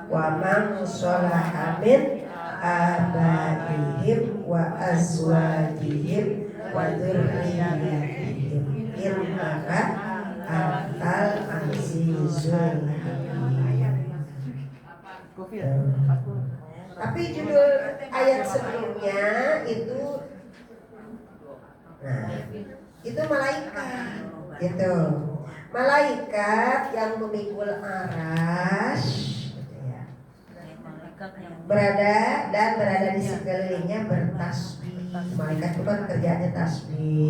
wa man sholaha min abaihim wa azwajihim wa dzurriyyatihim innaka antal azizul hakim. Ghafir 40. Tapi judul ayat sebelumnya itu, nah, itu malaikat, gitu. Malaikat yang memikul aras, gitu ya. Berada di sekelilingnya bertasbih. Malaikat itu kan kerjanya tasbih,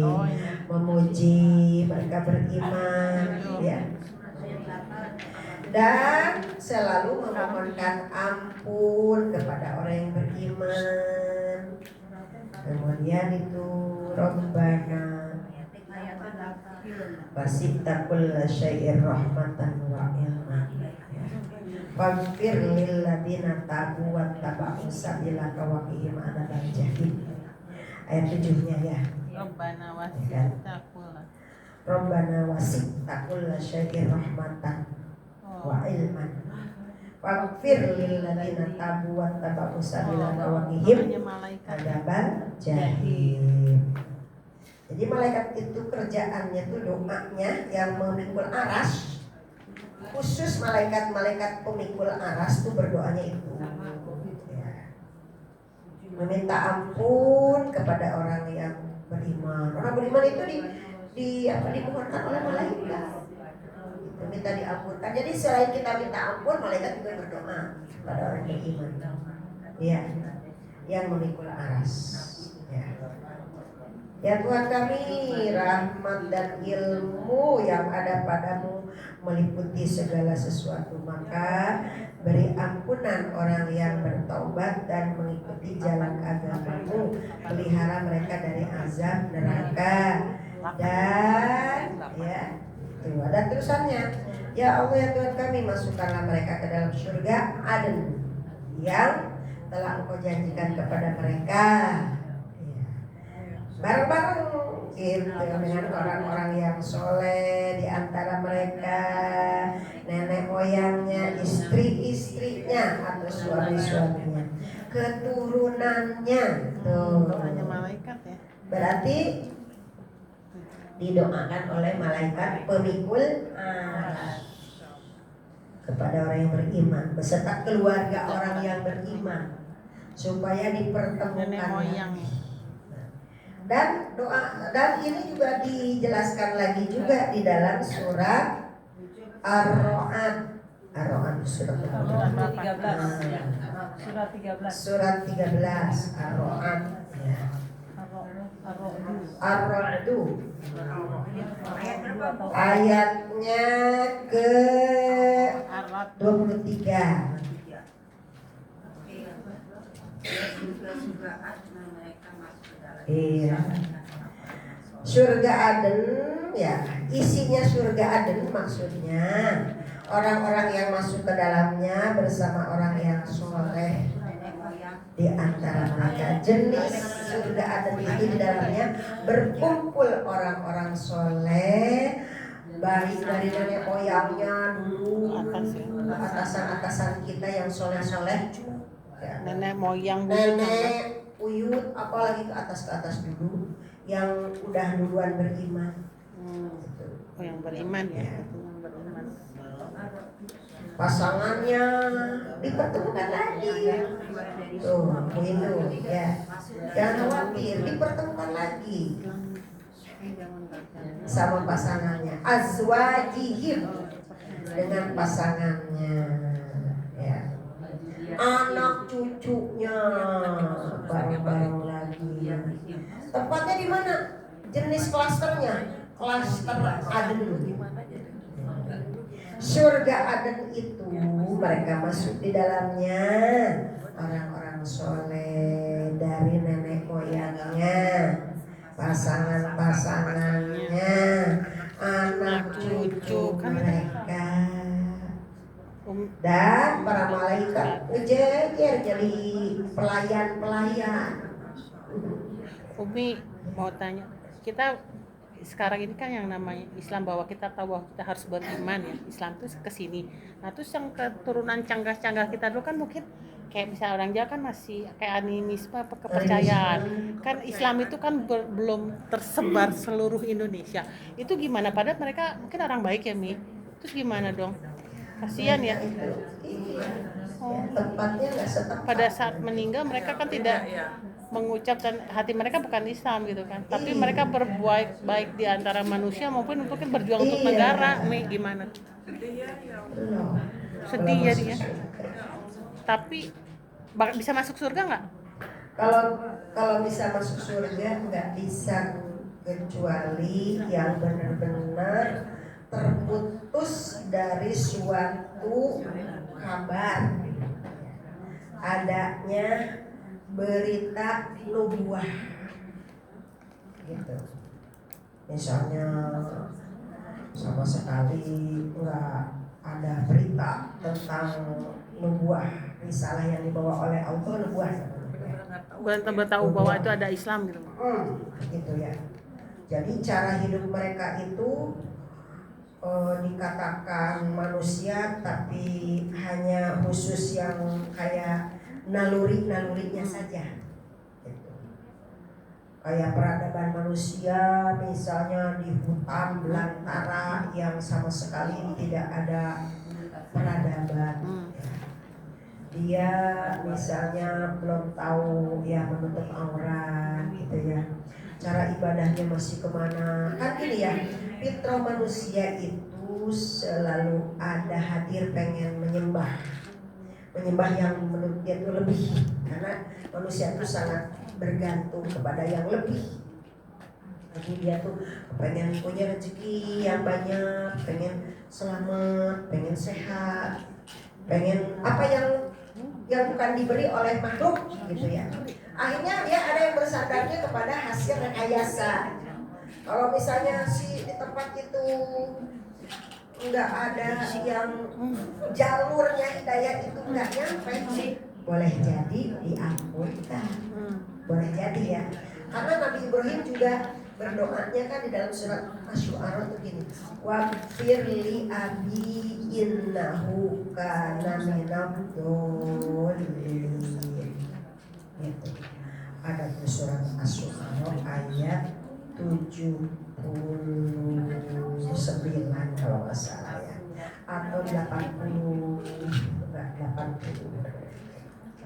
memuji, mereka beriman, ya. Dan selalu memohonkan ampun kepada orang yang beriman. Kemudian itu Rabbana wasita kulla syai'ir rahmatan wa ilman faghfir lil ladzina tabu wattaba'u sabilaka wa qihim adzabal jahim. Ayat 7-nya ya. Rabbana wasita kulla. Rabbana wasita kulla syai'ir rahmatan wa ilman waghfir lil ladzina tabu wattaba'u sabilaka wa qihim adzabal jahim. Jadi malaikat itu kerjaannya tuh doanya yang memikul aras. Khusus malaikat-malaikat pemikul aras tuh berdoanya itu ya. Meminta ampun kepada orang yang beriman. Orang beriman itu dimohonkan oleh malaikat. Minta diampunkan. Jadi selain kita minta ampun, malaikat juga berdoa pada orang beriman. Iya, yang memikul aras. Ya. Ya Tuhan kami, rahmat dan ilmu yang ada padamu meliputi segala sesuatu. Maka beri ampunan orang yang bertaubat dan mengikuti jalan agamamu. Pelihara mereka dari azab neraka. Dan ya, tuh ada terusannya. Ya Allah ya Tuhan kami, masukkanlah mereka ke dalam surga Aden yang telah Engkau janjikan kepada mereka. Bareng-bareng gitu dengan orang-orang yang soleh di antara mereka, nenek moyangnya, istri-istrinya atau suami-suaminya. keturunannya. Tuh. Doanya malaikat ya. Berarti didoakan oleh malaikat pemikul arat kepada orang yang beriman beserta keluarga orang yang beriman supaya Nenek dipertemukan. moyang. Dan doa, dan ini juga dijelaskan lagi juga di dalam surat Ar-Ra'd. Ar-Ra'd surat berapa? 13 ya. Surat 13. Surat 13 Ar-Ra'd ya. Ar-Ra'du ayatnya ke Arat 23. Iya. Surga Aden ya, isinya surga Aden maksudnya orang-orang yang masuk ke dalamnya bersama orang yang soleh di antara mereka. Jenis surga Aden itu di dalamnya berkumpul orang-orang soleh, baik dari nenek moyangnya dulu, atasan-atasan kita yang soleh-soleh, ya. nenek moyang Nenek, uyut, apalagi ke atas dulu yang udah duluan beriman. Oh, yang beriman ya, itu yang beriman. Pasangannya dipertemukan lagi. Tuh, itu ya. Jangan khawatir, dipertemukan lagi sama pasangannya. Azwajihim, dengan pasangannya. Ya. Anak cucunya bareng-bareng lagi. Tempatnya di mana? Jenis klasternya, klaster Aden. Surga Aden itu mereka masuk di dalamnya orang-orang soleh dari nenek moyangnya, pasangan-pasangannya, anak cucu mereka. Dan para malaikat ngejejer jadi pelayan-pelayan. Umi mau tanya, kita sekarang ini kan yang namanya Islam bahwa kita tahu bahwa kita harus beriman ya, Islam itu kesini. Nah terus yang keturunan canggah-canggah kita dulu kan mungkin kayak misalnya orang Jawa kan masih kayak animisme kepercayaan. Kan Islam itu kan belum tersebar seluruh Indonesia. Itu gimana? Padahal mereka mungkin orang baik ya Mi. Terus gimana dong? Kasihan ya. Oh. Tempatnya nggak setempat. Pada saat meninggal mereka kan tidak mengucap dan hati mereka bukan Islam gitu kan, tapi mereka berbuat baik di antara manusia maupun mungkin berjuang untuk negara. Nih gimana? Sedih ya dia. Tapi bisa masuk surga nggak? Kalau bisa masuk surga nggak bisa kecuali yang benar-benar terputus dari suatu kabar adanya berita nubuah gitu. Misalnya sama sekali nggak ada berita tentang nubuah risalah yang dibawa oleh Allah, nubuah. Benar-benar tahu bahwa itu ada Islam gitu. Gitu ya. Jadi cara hidup mereka itu dikatakan manusia tapi hanya khusus yang kayak nalurinya saja gitu. Kayak peradaban manusia misalnya di hutan belantara yang sama sekali tidak ada peradaban. Dia misalnya belum tahu ya menutup aurat gitu ya, cara ibadahnya masih kemana. Kan ini ya, fitrah manusia itu selalu ada hadir pengen menyembah yang menurut dia itu lebih, karena manusia itu sangat bergantung kepada yang lebih. Jadi dia tuh pengen punya rezeki yang banyak, pengen selamat, pengen sehat, pengen apa yang bukan diberi oleh makhluk gitu ya. Akhirnya ya ada yang bersandarnya kepada hasil rekayasa. Kalau misalnya di tempat itu nggak ada yang jalurnya hidayah itu nggak nyampe, boleh jadi diampunkan, boleh jadi ya. Karena Nabi Ibrahim juga berdoanya kan di dalam surat Asy-Syu'ara itu gini, waghfir li abi innahu kana minadh-dhalin. Gitu. Ada di surat As-Syu'ara ayat 79 kalau nggak salah ya, atau 80, enggak 80,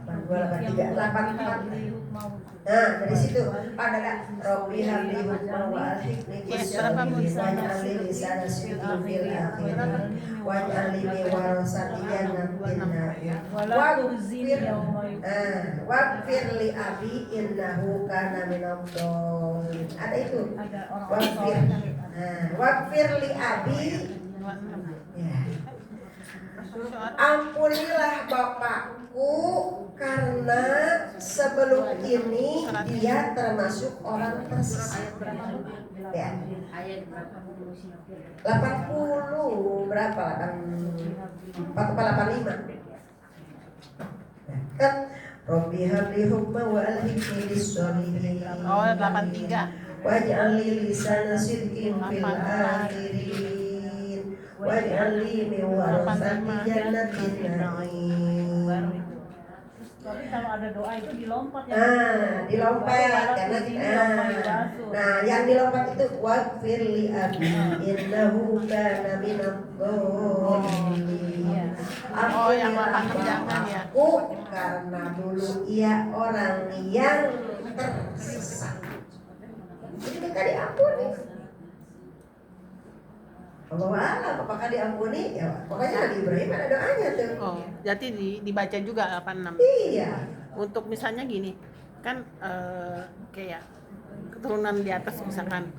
82, 83, 84. Nah dari situ ada Robbi habli hukma wa alhiqni bis-sholihin waj'alni lisana sidqin fil akhirin waj'alni min warasati jannatin na'im waghfir li abi innahu kana minadh dhalin. Ada itu waghfir li abi ya. Ampunilah bapakku karena sebelum ini dia termasuk orang tersesat. Ya. 80 berapa? 85. Kan Robbi habli hukma wa alhiqni bis-sholihin. Oh, 83. Waj'alni lisana sidqin fil akhirin waj'alni min warasati jannatin na'im. Tapi kalau ada doa itu dilompat ya. Dilompat karena yang dilompat itu waghfir li abi innahu kana minadh dhalin. Oh, yang jangan ya. Aku karena dulu ia orang yang tersesat. Jadi minta diampuni. Allah alam apakah diampuni? Ya, pokoknya Nabi Ibrahim ada doanya tuh. Oh, jadi dibaca juga 86. Iya. Untuk misalnya gini, kan kayak keturunan di atas misalkan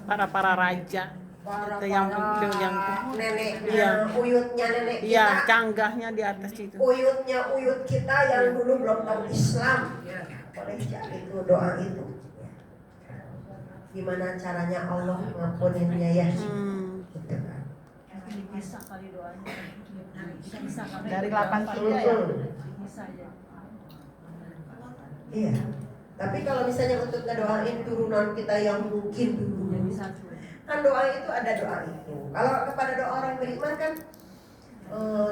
para raja Para itu yang neneknya, uyutnya nenek kita. Iya, canggahnya di atas itu. Uyut kita yang dulu belum tahu Islam. Boleh jadi itu doa itu. Gimana caranya Allah ngampuninnya ya? Gitu kan. Bisa kali doanya. Bisa kali. Dari 83 ya. Bisa ya. Iya. Tapi kalau misalnya untuk ngedoain turunan kita yang mungkin dulu kan doa itu ada doa itu. Kalau kepada doa orang beriman kan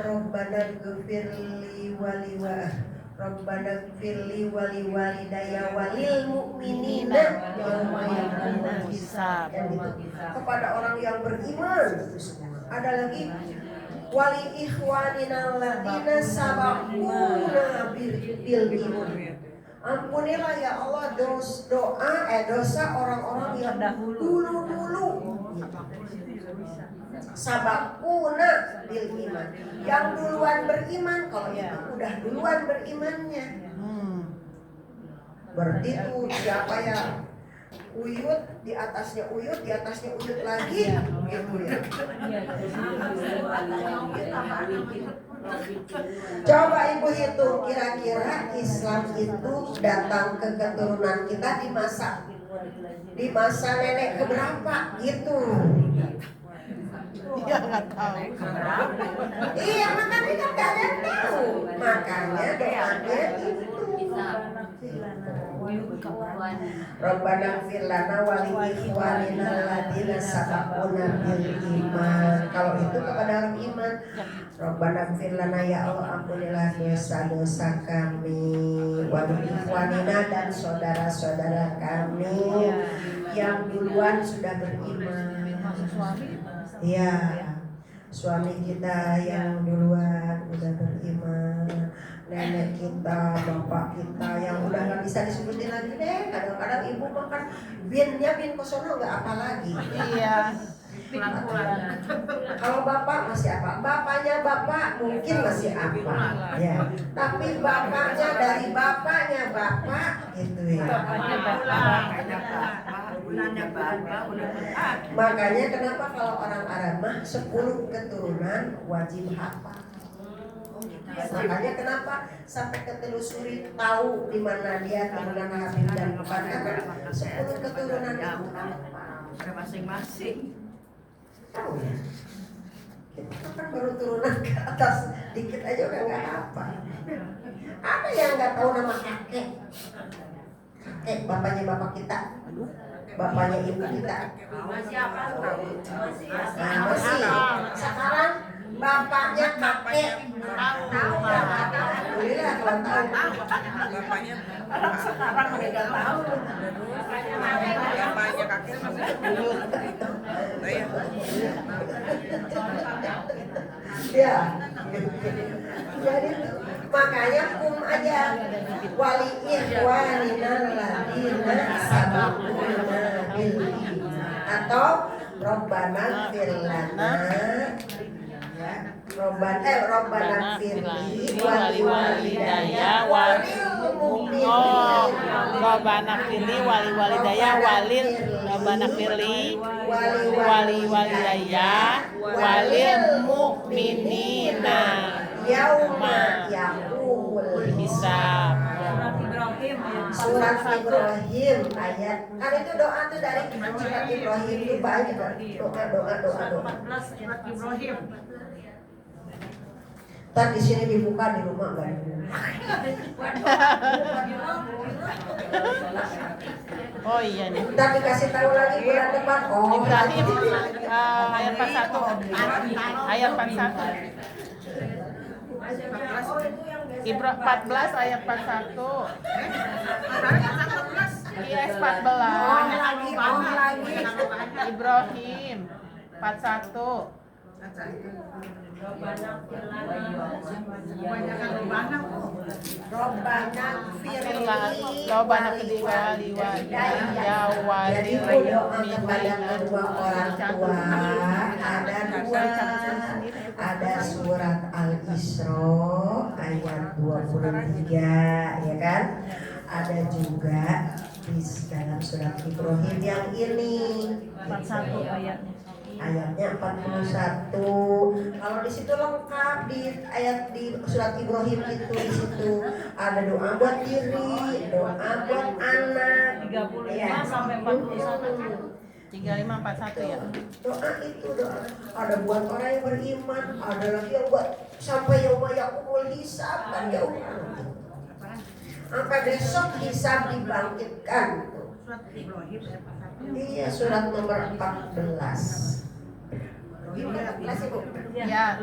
Rabbana ghfirli Rabbana gfirli wali walidayya walil mu'minina yauma yaqumul hisab. Dan itu kepada orang yang beriman. Ada lagi wali ikhwanina alladziina sabaquna bil iman. Ampunilah ya Allah dosa orang-orang yang dulu sabakuna bil iman, yang duluan beriman. Kalau itu udah duluan berimannya, berarti itu siapa ya? Uyut di atasnya uyut lagi, gitu ya. Coba ibu hitung kira-kira Islam itu datang ke keturunan kita di masa nenek keberapa gitu. Iya nggak tahu. Iya makanya kan nggak ada yang tahu. Makanya doanya itu. Rabbana ighfir lana wa li ikhwanina alladziina sabaquna bil iman. Kalau itu kepada orang iman. Rabbana ighfir lana ya Allah ampunilah dosa-dosa kami wa li ikhwanina dan saudara-saudara kami yang duluan sudah beriman. Iya, suami kita yang duluan udah beriman, nenek kita, bapak kita yang udah nggak bisa disebutin lagi deh. Kadang-kadang ibu makan binnya bin kosono nggak apa lagi. Iya. Kalau bapak masih apa? Bapaknya bapak mungkin masih apa? Ya. Tapi bapaknya dari bapaknya bapak gitu ya. Makanya kenapa kalau orang Arab mah 10 keturunan wajib hafal. Makanya kenapa sampai ketelusuri tahu di mana dia keturunan Habib dan bukan, karena 10 keturunan itu hafal masing-masing. tahu ya. Kita kan baru turunan ke atas dikit aja udah nggak hafal. Ada yang nggak tahu nama kakek, bapaknya bapak kita, bapaknya ibu kita. Masih apa tahu? Masih. Sekarang bapaknya kakek Tahu nggak tahu? alhamdulillah kalau tahu. Bapaknya Sekarang mereka tahu. bapaknya kakek masih buyut. Saya Ya. Jadi makanya kum aja wali ikhwaninal ladina sabaquna bil atau Robbana fir lana ya Robbana firli wali walidayya walil mu'minin Robbana firli wali walidayya walil Robbana firli wali walidayya walil mu'minina yauma yaqumul hisab. Surat Ibrahim ayat Surat Ibrahim ayat kan itu doa tuh dari surat Ibrahim itu banyak doa. 14 surat Ibrahim. Ntar di sini dibuka di rumah nggak dibuka. Oh iya nih. Ntar dikasih tahu lagi bulan depan. Oh Ibrahim ayat 41. Ayat 41. Ibra 14 ayat 41. IS 14. lagi. Ibrahim 41. Robbana firli Robbana firli wali walidayya walil Jadi doa kepada mu'minina. kedua orang tua ada surat Al-Isra ayat 23 ya kan? Ada juga di dalam surat Ibrahim yang ini 41 ayatnya. ayatnya 41. Kalau di situ lengkap di ayat di surat Ibrahim itu di situ ada doa buat diri, doa buat anak. 35 sampai 41. 3541 ya. Doa itu doa ada buat orang yang beriman, ada lagi yang buat sampai yauma yaqumul hisab kan ya sampai besok hisab dibangkitkan. Iya surat nomor 14. Ya.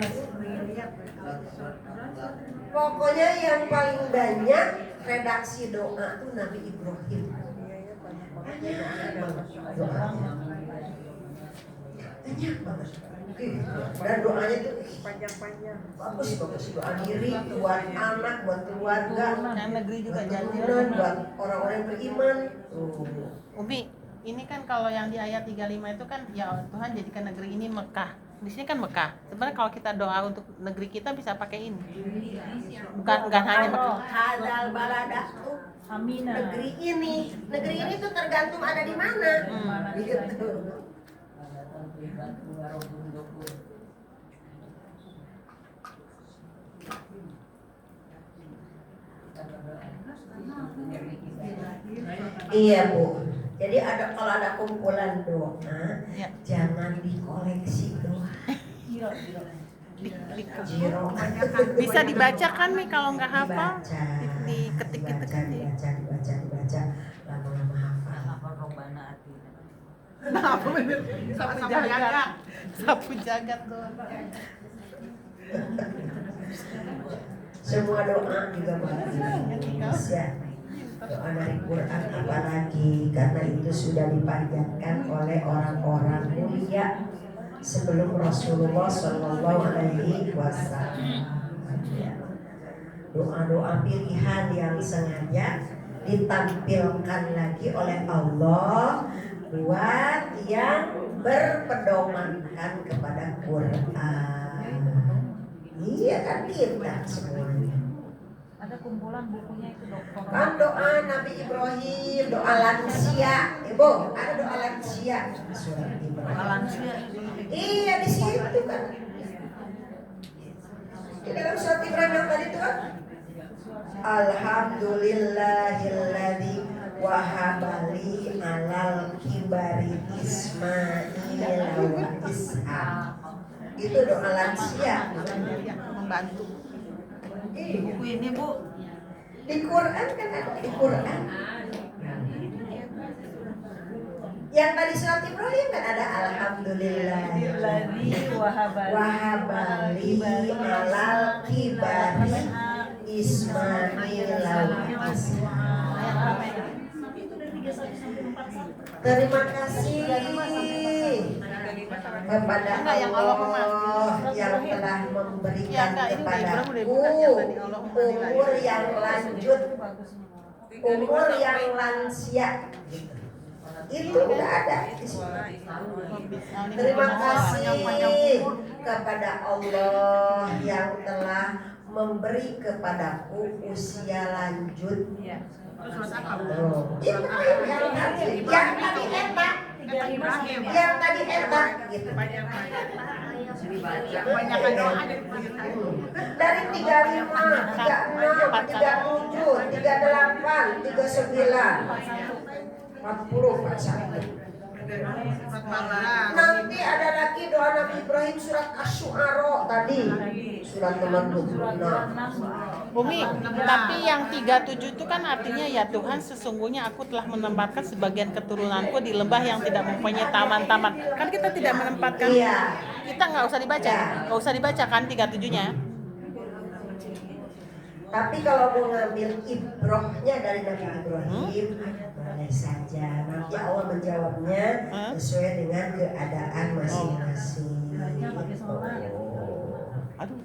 Pokoknya yang paling banyak redaksi doa tuh Nabi Ibrahim. Banyak banget. Dan doanya tuh panjang-panjang. Bagus doa diri, buat anak, buat keluarga, Yang negeri juga jadi. buat orang-orang yang beriman. Umi, ini kan kalau yang di ayat 35 itu kan ya Tuhan jadikan negeri ini Mekah. Di sini kan Mekah. Sebenarnya kalau kita doa untuk negeri kita bisa pakai ini. Bukan hanya Mekah. Hadal balada tuh Amina. negeri ini tuh tergantung ada di mana. Gitu. Iya Bu. Jadi kalau ada kumpulan doa, Ya. jangan dikoleksi doa. Jiro. Bisa dibaca kan Mi kalau nggak hafal? Diketik dibaca, lama-lama hafal. Sapu jagat tuh. Semua doa juga bagus ya. Doa dari Quran apalagi karena itu sudah dipanjatkan oleh orang-orang mulia sebelum Rasulullah Shallallahu Alaihi Wasallam. Doa-doa pilihan yang sengaja ditampilkan lagi oleh Allah buat yang berpedomankan kepada Quran. Iya kan kita semuanya. Ada kumpulan bukunya itu dokter. Kan doa Nabi Ibrahim, doa lansia, Ibu, ada doa lansia. Surat Ibrahim. Iya di situ kan. Di dalam surat Ibrahim yang tadi itu kan. Alhamdulillahilladzi wahabali alal kibari Ismail wa Ishaq. Itu doa lansia. Membantu. Buku ini Bu. Di Quran kan ada di Quran. Yang tadi surat Ibrahim kan ada alhamdulillahilladzi Wahabali wahabali alal kibari Ismail wa Ishaq. Itu dari 31 sampai 41. Terima kasih kepada Allah yang telah memberikan kepadaku umur yang lanjut, umur yang lansia. Itu udah ada di sini. Terima kasih kepada Allah yang telah memberi kepadaku usia lanjut. Yang tadi enak, yang tadi enak gitu. Dari 35, 36, 37, 38, 39, 40, 41. Nanti ada lagi doa Nabi Ibrahim surat Asy-Syu'ara tadi, surat nomor 26. Bumi, tapi yang 37 itu kan artinya ya Tuhan sesungguhnya aku telah menempatkan sebagian keturunanku di lembah yang tidak mempunyai taman-taman. Kan kita tidak menempatkan. Iya. Kita nggak usah dibaca, nggak usah dibaca kan 37-nya. Tapi kalau mau ngambil ibrohnya dari Nabi Ibrahim, boleh saja. Nanti Allah menjawabnya sesuai dengan keadaan masing-masing. Aduh.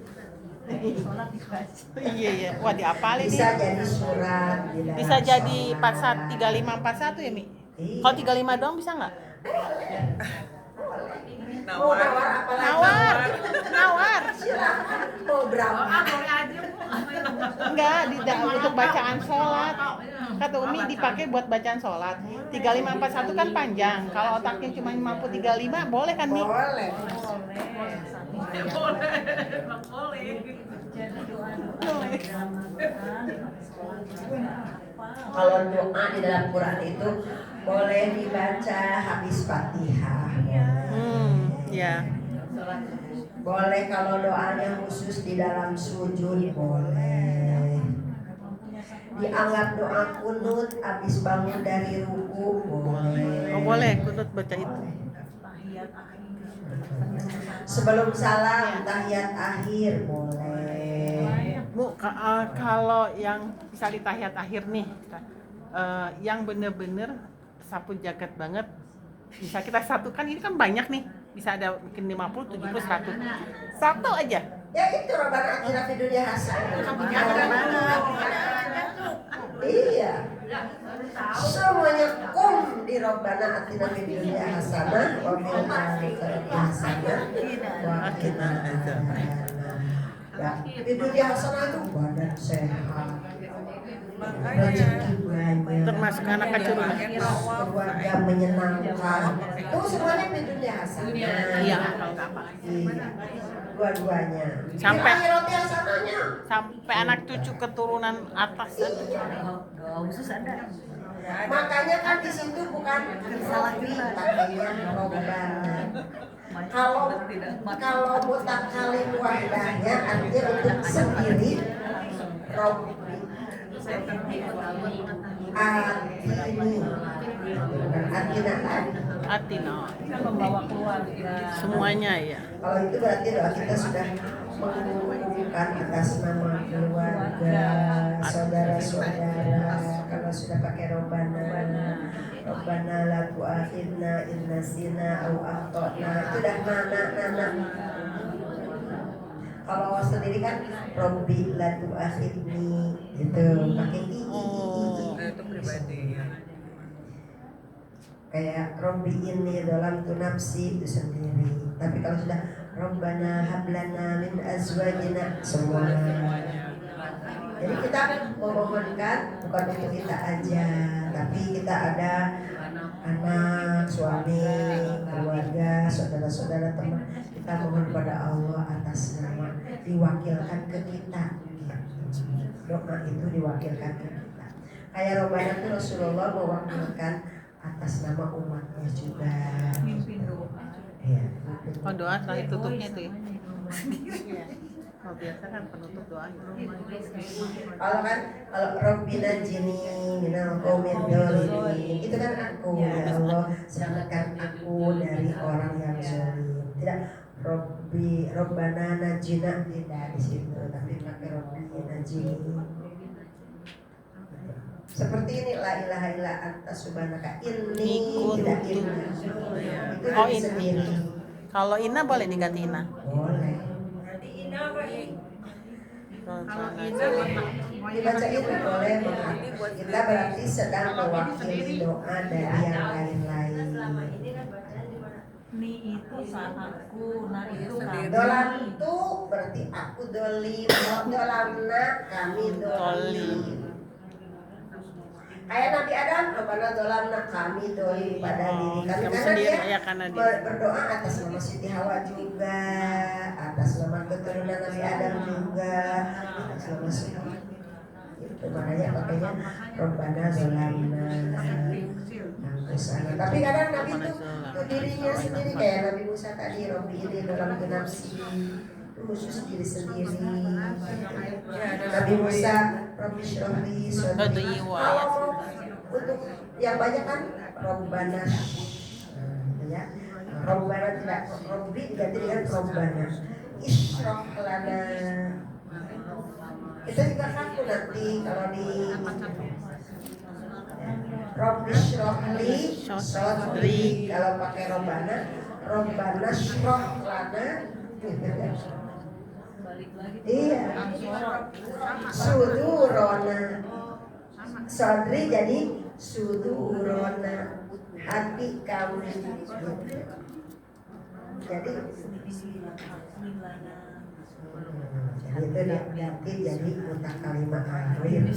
Iya. Wah, diapalin nih. Bisa jadi surat. Bisa jadi 35 41 ya, Mi? Kalau 35 doang bisa nggak? Mau nawar apa lagi? Nawar. Silakan. Mau berapa? Enggak, untuk bacaan sholat. Kata Umi dipakai buat bacaan sholat. 3541 kan panjang. Kalau otaknya cuma mampu 35, boleh kan, Mi? Boleh. Kalau doa di dalam Quran itu boleh dibaca habis Fatihah. Ya. Boleh kalau doanya khusus di dalam sujud boleh. Dianggap doa kunut habis bangun dari ruku boleh. Oh, boleh kunut baca itu. Sebelum salam tahiyat akhir boleh. Bu, kalau yang bisa di tahiyat akhir nih, yang bener-bener sapu jagat banget, bisa kita satukan, ini kan banyak nih, bisa ada mungkin 50, 70, 100. Satu aja. Ya itu Rabbana atina fid dunya hasanah. Iya. Semuanya kum di Rabbana atina fid dunya hasanah wa fil akhirati hasanah wa qina adzabannar. Ya, di dunia hasanah itu badan sehat, rezeki banyak, Termasuk anak keturunan. keluarga menyenangkan. Itu semuanya di dunia hasanah. Iya. Iya. Dua-duanya. Sampai- Di akhirati hasanahnya. Sampai anak cucu keturunan atas. Makanya kan di situ bukan Robbi, pakainya Robbana. Kalau mutakalim wahdahnya artinya untuk sendiri Robbi. Atini. Bukan Atina lagi. Atina. Kita membawa keluarga. Semuanya ya. Kalau itu berarti doa kita sudah mengumpulkan atas nama keluarga, saudara-saudara. Kalau sudah pakai Robbana la tu'akhidna in nasina au akhtana, itu dah nana. Kalau awal sendiri kan Robbi la tu'akhidni itu pakai i. Itu pribadi ya. Kayak Robbi ini dalam tu nafsi itu sendiri. Tapi kalau sudah Robbana hablana min azwajina semua. Jadi kita memohonkan bukan untuk kita aja, tapi kita ada anak, suami, keluarga, saudara-saudara, teman. Kita mohon pada Allah atas nama diwakilkan ke kita. Doa itu diwakilkan ke kita. Kayak Robbana itu Rasulullah mewakilkan atas nama umatnya juga. Mimpin doa. Iya. Oh, doa terakhir tutupnya itu ya. Iya. Kalau biasa kan penutup doa gitu. Kalau Rabbina jini minal qaumid dzalimin, itu kan aku ya Allah, selamatkan aku dari orang yang zalim. Tidak Robbana najina tidak di situ, tapi pakai Robbi najini. Seperti ini la ilaha illa anta subhanaka inni tidak inna. Itu Oh, diri ini. sendiri. Kalau Ina boleh diganti Ina. Boleh. Berarti Ina apa ini? Dibaca itu boleh, kita berarti sedang mewakili doa dari yang lain-lain. Ni itu aku, nah itu kami. Dolam itu berarti aku dolim, dolamna kami dolim. Kayak Nabi Adam, Rabbana dolamna kami dolim pada diri kami, kamu karena sendiri, dia ya, karena dia. berdoa atas nama Siti Hawa juga, atas nama keturunan Nabi Adam juga, atas nama Siti. Itu makanya pakainya Rabbana dolamna. Sana. Tapi kadang Nabi itu dirinya sendiri kayak Nabi Musa tadi, Robbi ini dalam nafsi itu khusus diri sendiri. Nabi Musa, Robbi Syrahli, Sodri. Kalau mau untuk yang banyak kan Robbana, ya. Robbana tidak, Robbi diganti dengan Robbana. Isyrah lana. Kita juga kaku nanti kalau di Robbi Syrahli Sodri, kalau pakai Robbana Syrah lana. Iya, Sudurona Sodri jadi Sudurona, hati kami. Jadi itu dia berarti jadi mutakalimah akhir.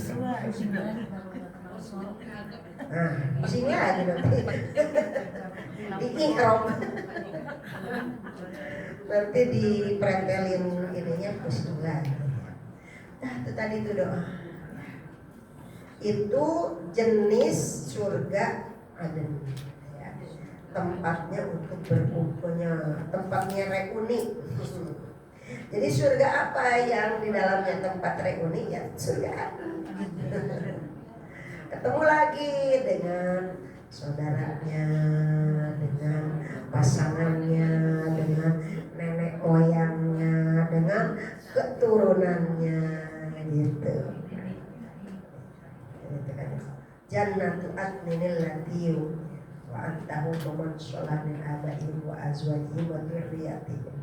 Nah, pusingnya lagi nanti. Ikram. Nanti dipretelin ininya pusing lagi. Nah, itu tadi itu doa. Itu jenis surga Aden. Ya, tempatnya untuk berkumpulnya, tempatnya reuni. Jadi surga apa yang di dalamnya tempat reuni? Ya surga Aden. Ketemu lagi dengan saudaranya, dengan pasangannya, dengan nenek moyangnya, dengan keturunannya, gitu. Jannatu adninil latiyu wa antahu man sholana min abaihim wa azwajihim wa dzurriyyatihim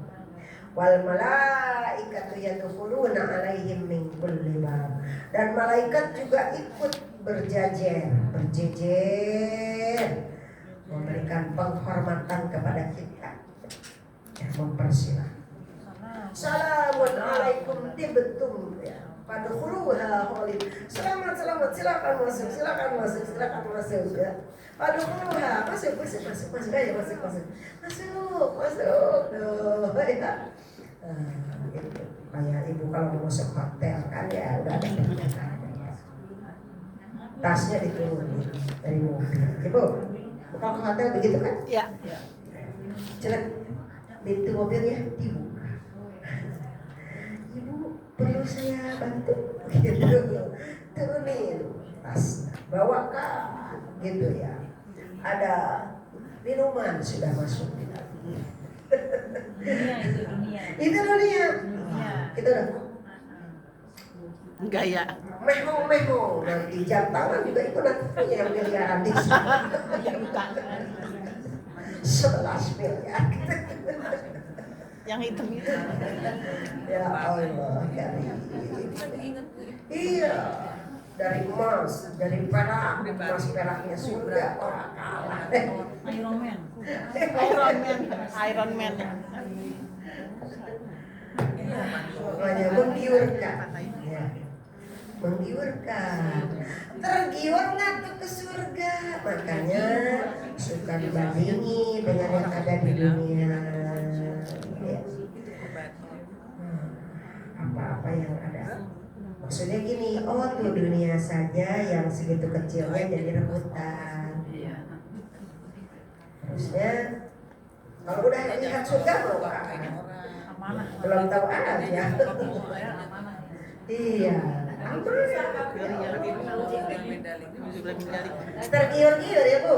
wal malaikatu yadkhuluna alaihim min kulli bab. Dan malaikat juga ikut berjejer memberikan penghormatan kepada kita, ya, mempersilahkan. Salamun alaikum tibtum, ya, fadkhuluha khalid. Selamat, silakan masuk ya. Fadkhuluha, masuk aja, masuk. Tuh, ya. Gitu. Kayak ibu kalau mau masuk hotel kan ya udah ada tasnya diturunin dari mobil. Ibu, kalau ke hotel begitu kan? Ya. Jelek, pintu mobilnya dibuka. Ibu, perlu saya bantu? Gitu. Turunin tas, bawakan, gitu ya. Ada minuman sudah masuk di dalam. Itu dunia. Kita udah Gaya. mehong nanti jam tangan juga itu nanti yang miliaran di sana. 11 miliar. Yang hitam itu. Ya Allah, ya. Iya, dari emas, dari perak, emas peraknya surga orang kalah. Iron Man. Makanya menggiurkan, ya. Menggiurkan, tergiur nggak tuh ke surga? Makanya suka dibandingi dengan yang ada di dunia. Ya. Apa-apa yang ada. Maksudnya gini, oh tuh dunia saja yang segitu kecilnya jadi rebutan. Terusnya kalau udah lihat surga mau apa? Belum tahu aja. Iya. Tergiur-giur ya Bu.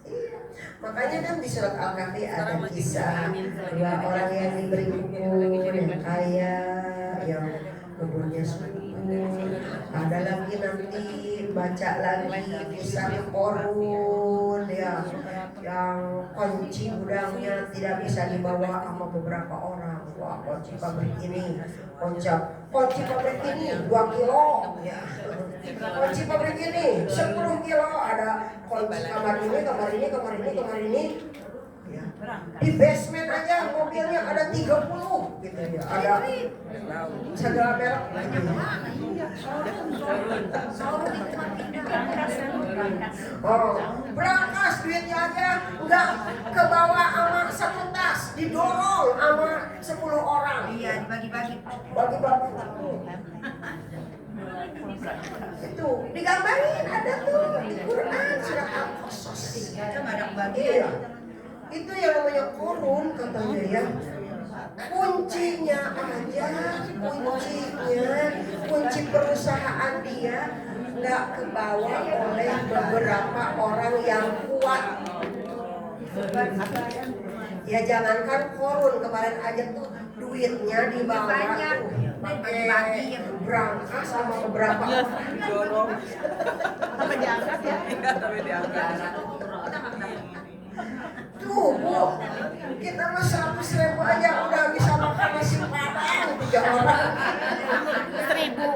Iya. Makanya kan di surat Al-Kahfi ada kisah dua orang yang diberi kebun yang kaya, yang kebunnya subur. Ada lagi nanti baca lagi kisah Korun ya, yang kunci gudangnya tidak bisa dibawa sama beberapa orang. Wah, kunci pabrik ini, kunci pabrik ini 2 kilo ya. Kunci pabrik ini 10 kilo, ada kunci kamar ini ya. Di basement aja mobilnya ada 30 gitu ya. Ada segala merek. Oh, berangkas duitnya aja nggak kebawa sama satu tas, didorong sama 10 orang. Iya, dibagi-bagi. Bagi-bagi. Itu digambarin ada tuh di Quran surat Al-Qasas. Itu nggak ada kebagian. Iya. Itu yang namanya korun katanya ya. Kuncinya aja, kunci perusahaan dia nggak kebawa oleh beberapa orang yang kuat. Ya jangankan korun, kemarin aja tuh duitnya dibawa Banyak. pakai berangkas sama beberapa Dorong. Apa diangkat ya? Iya, tapi diangkat. tuh Bu, kita mah 100.000 aja udah bisa makan nasi padang 3 orang.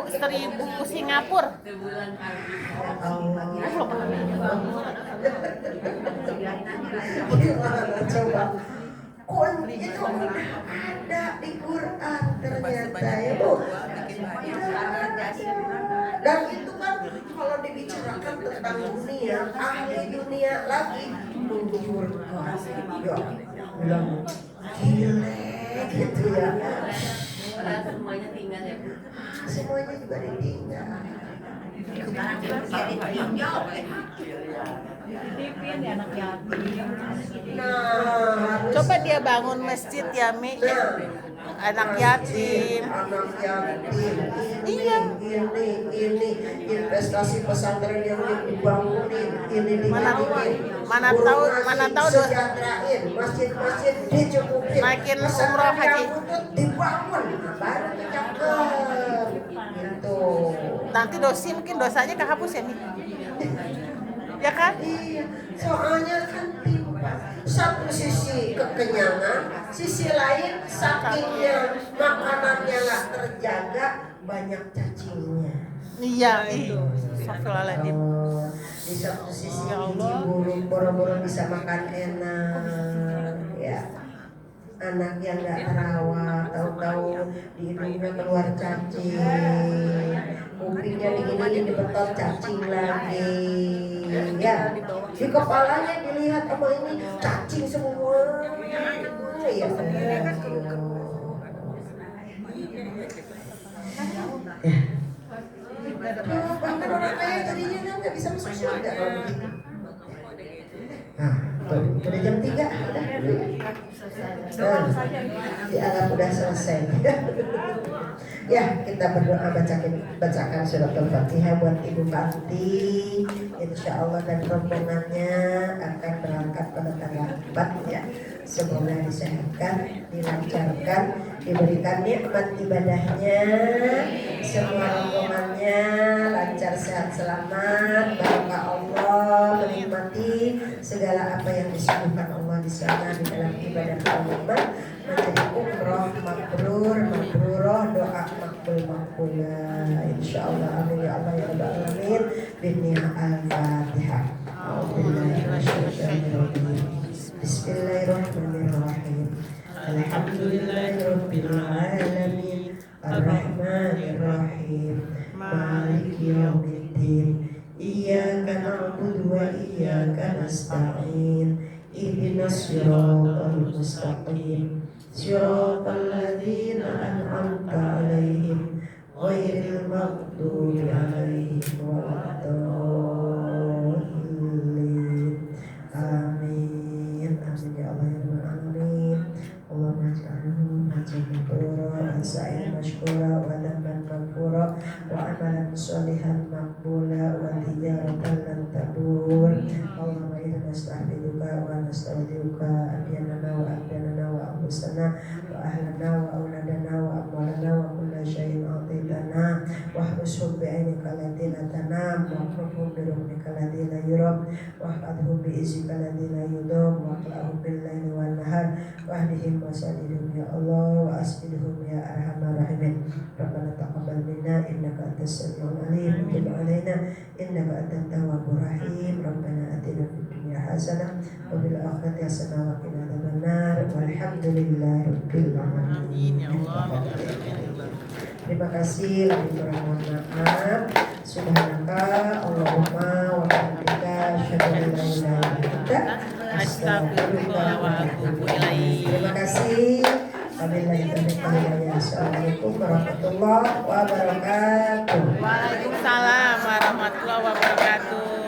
1000 Singapura. Gimana coba? Kunci itu ada di Quran ternyata ya Bu. Dan itu kan kalau dibicarakan tentang dunia, ahli dunia lagi menggurkan, ya bilang gile gitu ya. Semuanya juga ditinggal. Sekarang dia ditinggal. Titipin ya anak yatim. Nah, Coba dia bangun masjid ya, Mi. Anak yatim. Anak yatim. Iya. Ini investasi pesantren yang dibangunin, ini Mana tahu sejahterain, masjid-masjid dicukupin, Naikin pesantren umroh haji. yang butut dibangun, nah, baru cakep gitu. Nanti mungkin dosanya kehapus ya, Mi. Ya kan? Iya, soalnya kan timpang. Satu sisi kekenyangan, sisi lain sakingnya makanannya nggak terjaga, banyak cacingnya. Iya, itu. Astagfirullahaladzim. Di satu sisi Ya Allah. burung boro-boro bisa makan enak, ya. Anak yang nggak terawat, tahu-tahu di hidungnya keluar cacing, kupingnya diginiin dibetot cacing lagi, ya. Di kepalanya dilihat apa ini cacing semua, ya. Bahkan orang kaya jadinya kan nggak bisa masuk surga kalau begitu. Nah, udah jam 3, udah dulu ya. Dianggap udah selesai. Ya, kita berdoa bacakan surat Al-Fatihah buat Ibu Panti. Insya Allah dan rombongannya akan berangkat pada tanggal 4 ya. Semoga disehatkan, dilancarkan, diberikan nikmat ibadahnya, semua rombongannya lancar, sehat, selamat, barokah Allah, menikmati segala apa yang disuguhkan Allah di sana di dalam ibadah Allah, menjadi umroh makruroh, doa makbulah, insya Allah. Amin ya Allah ya Rabbal alamin. Al-Fatihah. Bismillahirrahmanirrahim. Alhamdulillahirabbil alamin. Ar-Rahmanirrahim. Maliki yaumiddin. Iyyaka na'budu wa iyyaka nasta'in. Ihdinas siratal mustaqim. Siratal ladzina an'amta 'alaihim ghairil maghdubi 'alaihim waladdallin. Amin. Amin ya Allah ya Rabbal alamin. Allahumma ij'alhu hajjan mabrura, sa'yan mashkura, wa dhanban maghfura, wa amalan sholihan maqbula, wa tijaratan lan tabur. Allahumma inna nasta'firuka wa nasta'udziruka abyanana wa abyanana wa anfusana wa ahlana wa auladana wa amwalana wa kulla syai'in a'titana wa hbishum bi'ainika allati la tanam wa aqribhum bi rahmika allati la yurab wa ahfadhum bi iznika allati la yudam wa aqla'hum bil laili wan nahar wa ahdihim wa sadidhum ya Allah wa asbidhum ya arhamar rahimin. Rabbana taqabbal minna innaka antas samiul alim wa tub alaina innaka antat tawwabur rahim. Rabbana atina fid dunya hasanah wa fil akhirati hasanah wa qina adzabannar walhamdulillahi rabbil alamin. Amin ya Allah. Terima kasih, lebih kurang mohon maaf. Subhanaka Allahumma wa bihamdika asyhadu an la ilaha illa anta astaghfiruka wa atubu ilaik. Terima kasih. Wabillahi taufiq wal hidayah. Assalamualaikum warahmatullahi wabarakatuh. Waalaikumsalam warahmatullahi wabarakatuh.